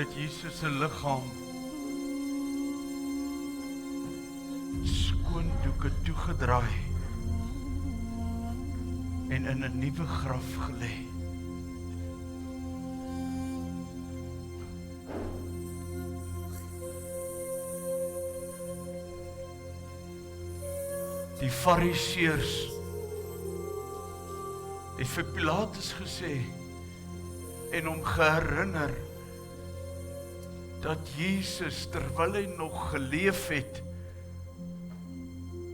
het Jesus se liggaam skoondoeke toegedraai en in 'n nuwe graf gelê. Die Fariseërs het vir Pilatus gesê en hom geherinner dat Jesus, terwyl hy nog geleef het,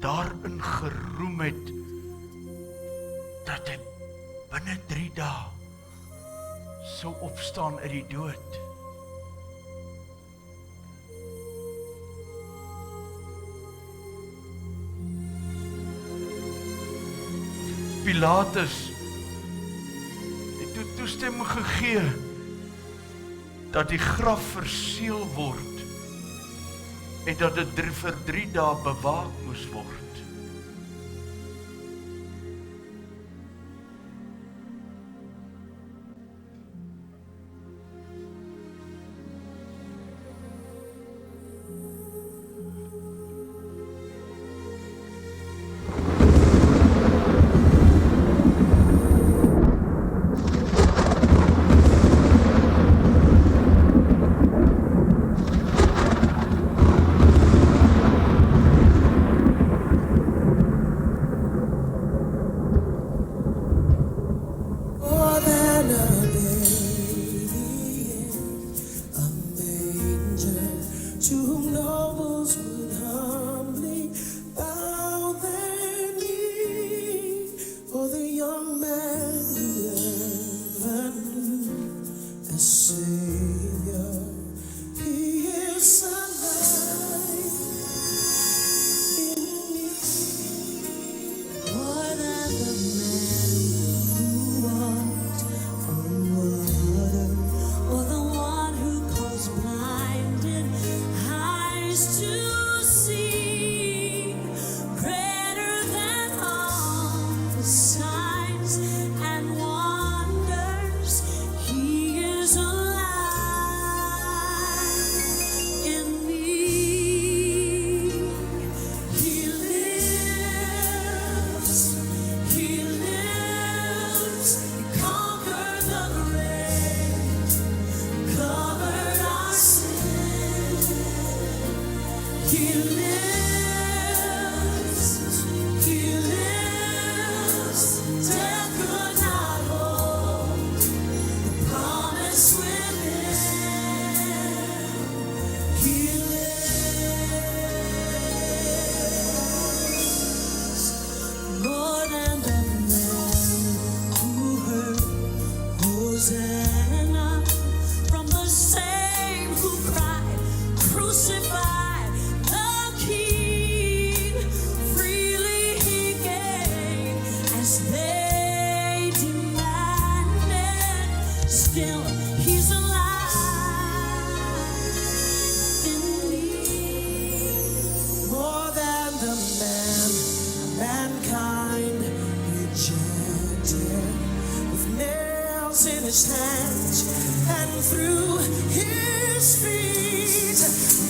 daarin geroem het dat hy binne 3 dae sou opstaan uit die dood. Pilatus het toe toestemming gegee dat die graf verseël word en dat dit vir 3 dae bewaak moes word. Hands and through his feet,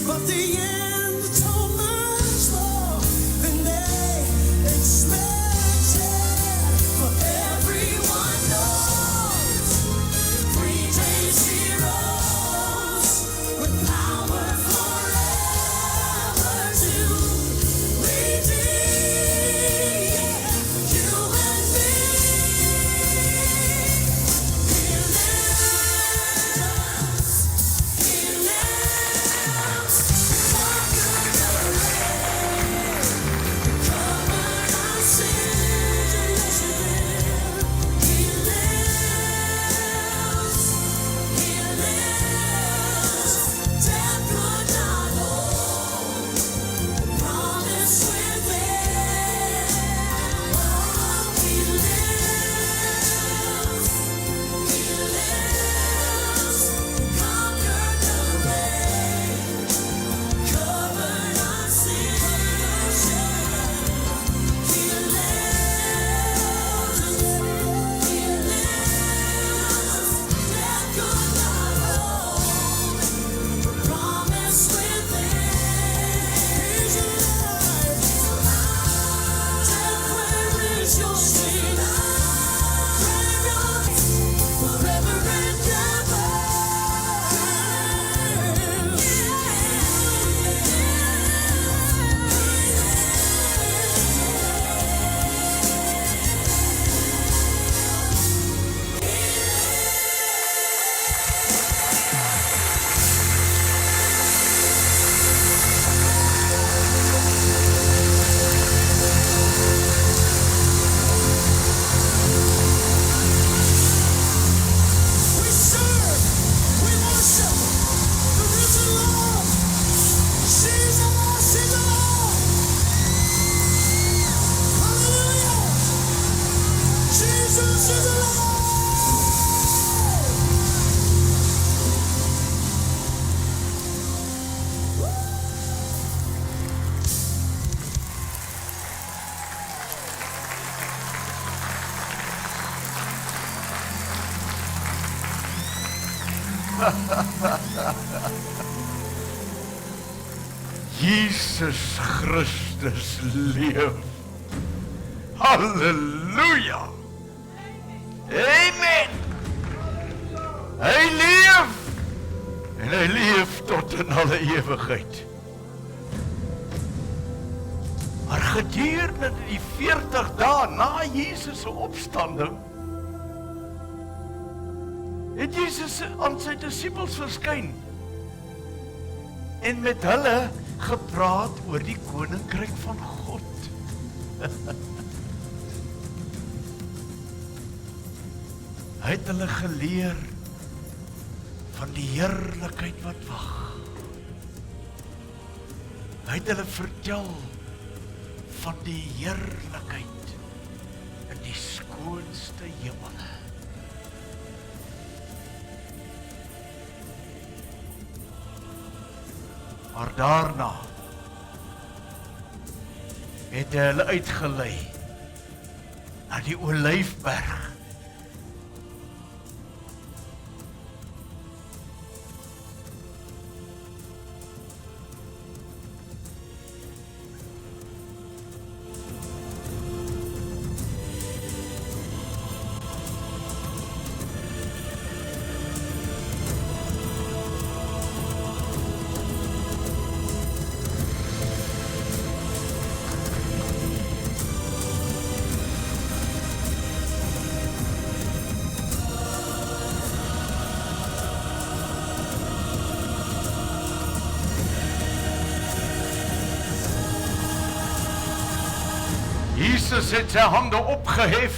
but the Jesus Christus leef. Halleluja. Amen. Hy leef. En hy leef tot in alle ewigheid. Maar gedurende die 40 dae na Jesus se opstanding, het Jesus aan sy disippels verskyn en met hulle gepraat oor die koninkryk van God. Hy het hulle geleer van die heerlikheid wat wag. Hy het hulle vertel van die heerlikheid in die skoonste hemel. Maar daarna het hy hulle uitgelei na die Olyfberg. Jesus het sy hande opgehef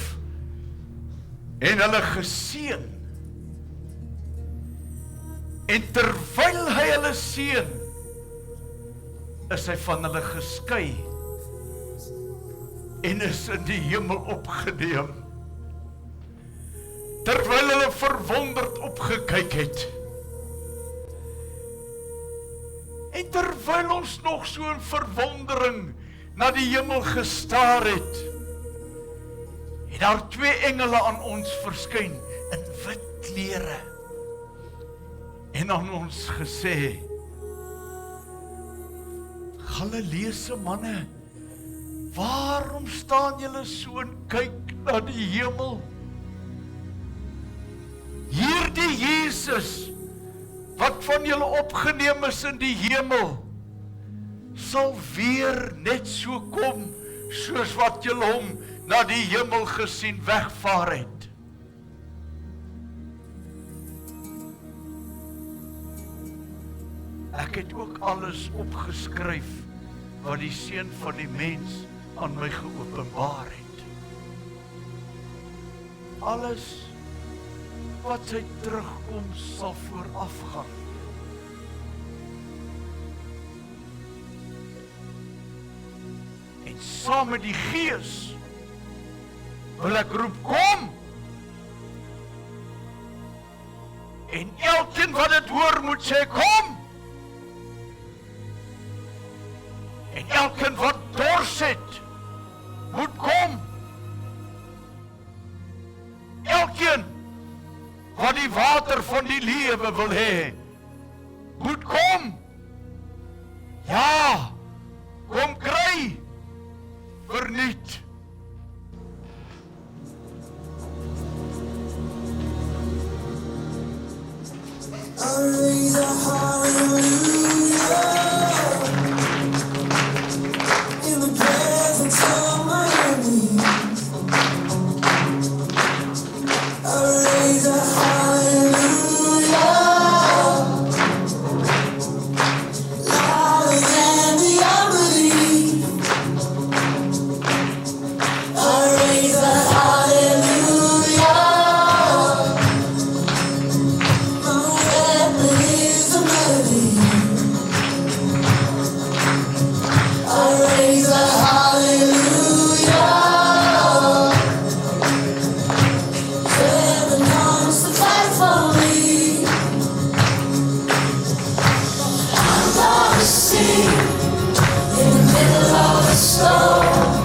en hulle geseën. En terwyl hy hulle seën, is hy van hulle geskei en is in die hemel opgeneem. Terwyl hulle verwonderd opgekyk het. En terwyl ons nog so in verwondering na die hemel gestaar het daar 2 engele aan ons verskyn in wit klere en aan ons gesê: Galileese manne, waarom staan julle so en kyk na die hemel? Hierdie Jesus wat van julle opgeneem is in die hemel, sal weer net so kom, soos wat julle hom na die hemel gesien wegvaar het. Ek het ook alles opgeskryf wat die Seun van die mens aan my geopenbaar het. Alles wat sy terugkoms sal voorafgaan. En saam met die Gees wil ek roep, kom! En elkeen wat dit hoor moet sê, kom! En elkeen wat dors het, moet kom! Elkeen wat die water van die lewe wil hê, moet kom! Ja, kom kry! Verniet! Raise a hallelujah in the presence of my enemies. I raise a hallelujah louder than the unbelief. I raise a hallelujah. Sing in the middle of the storm.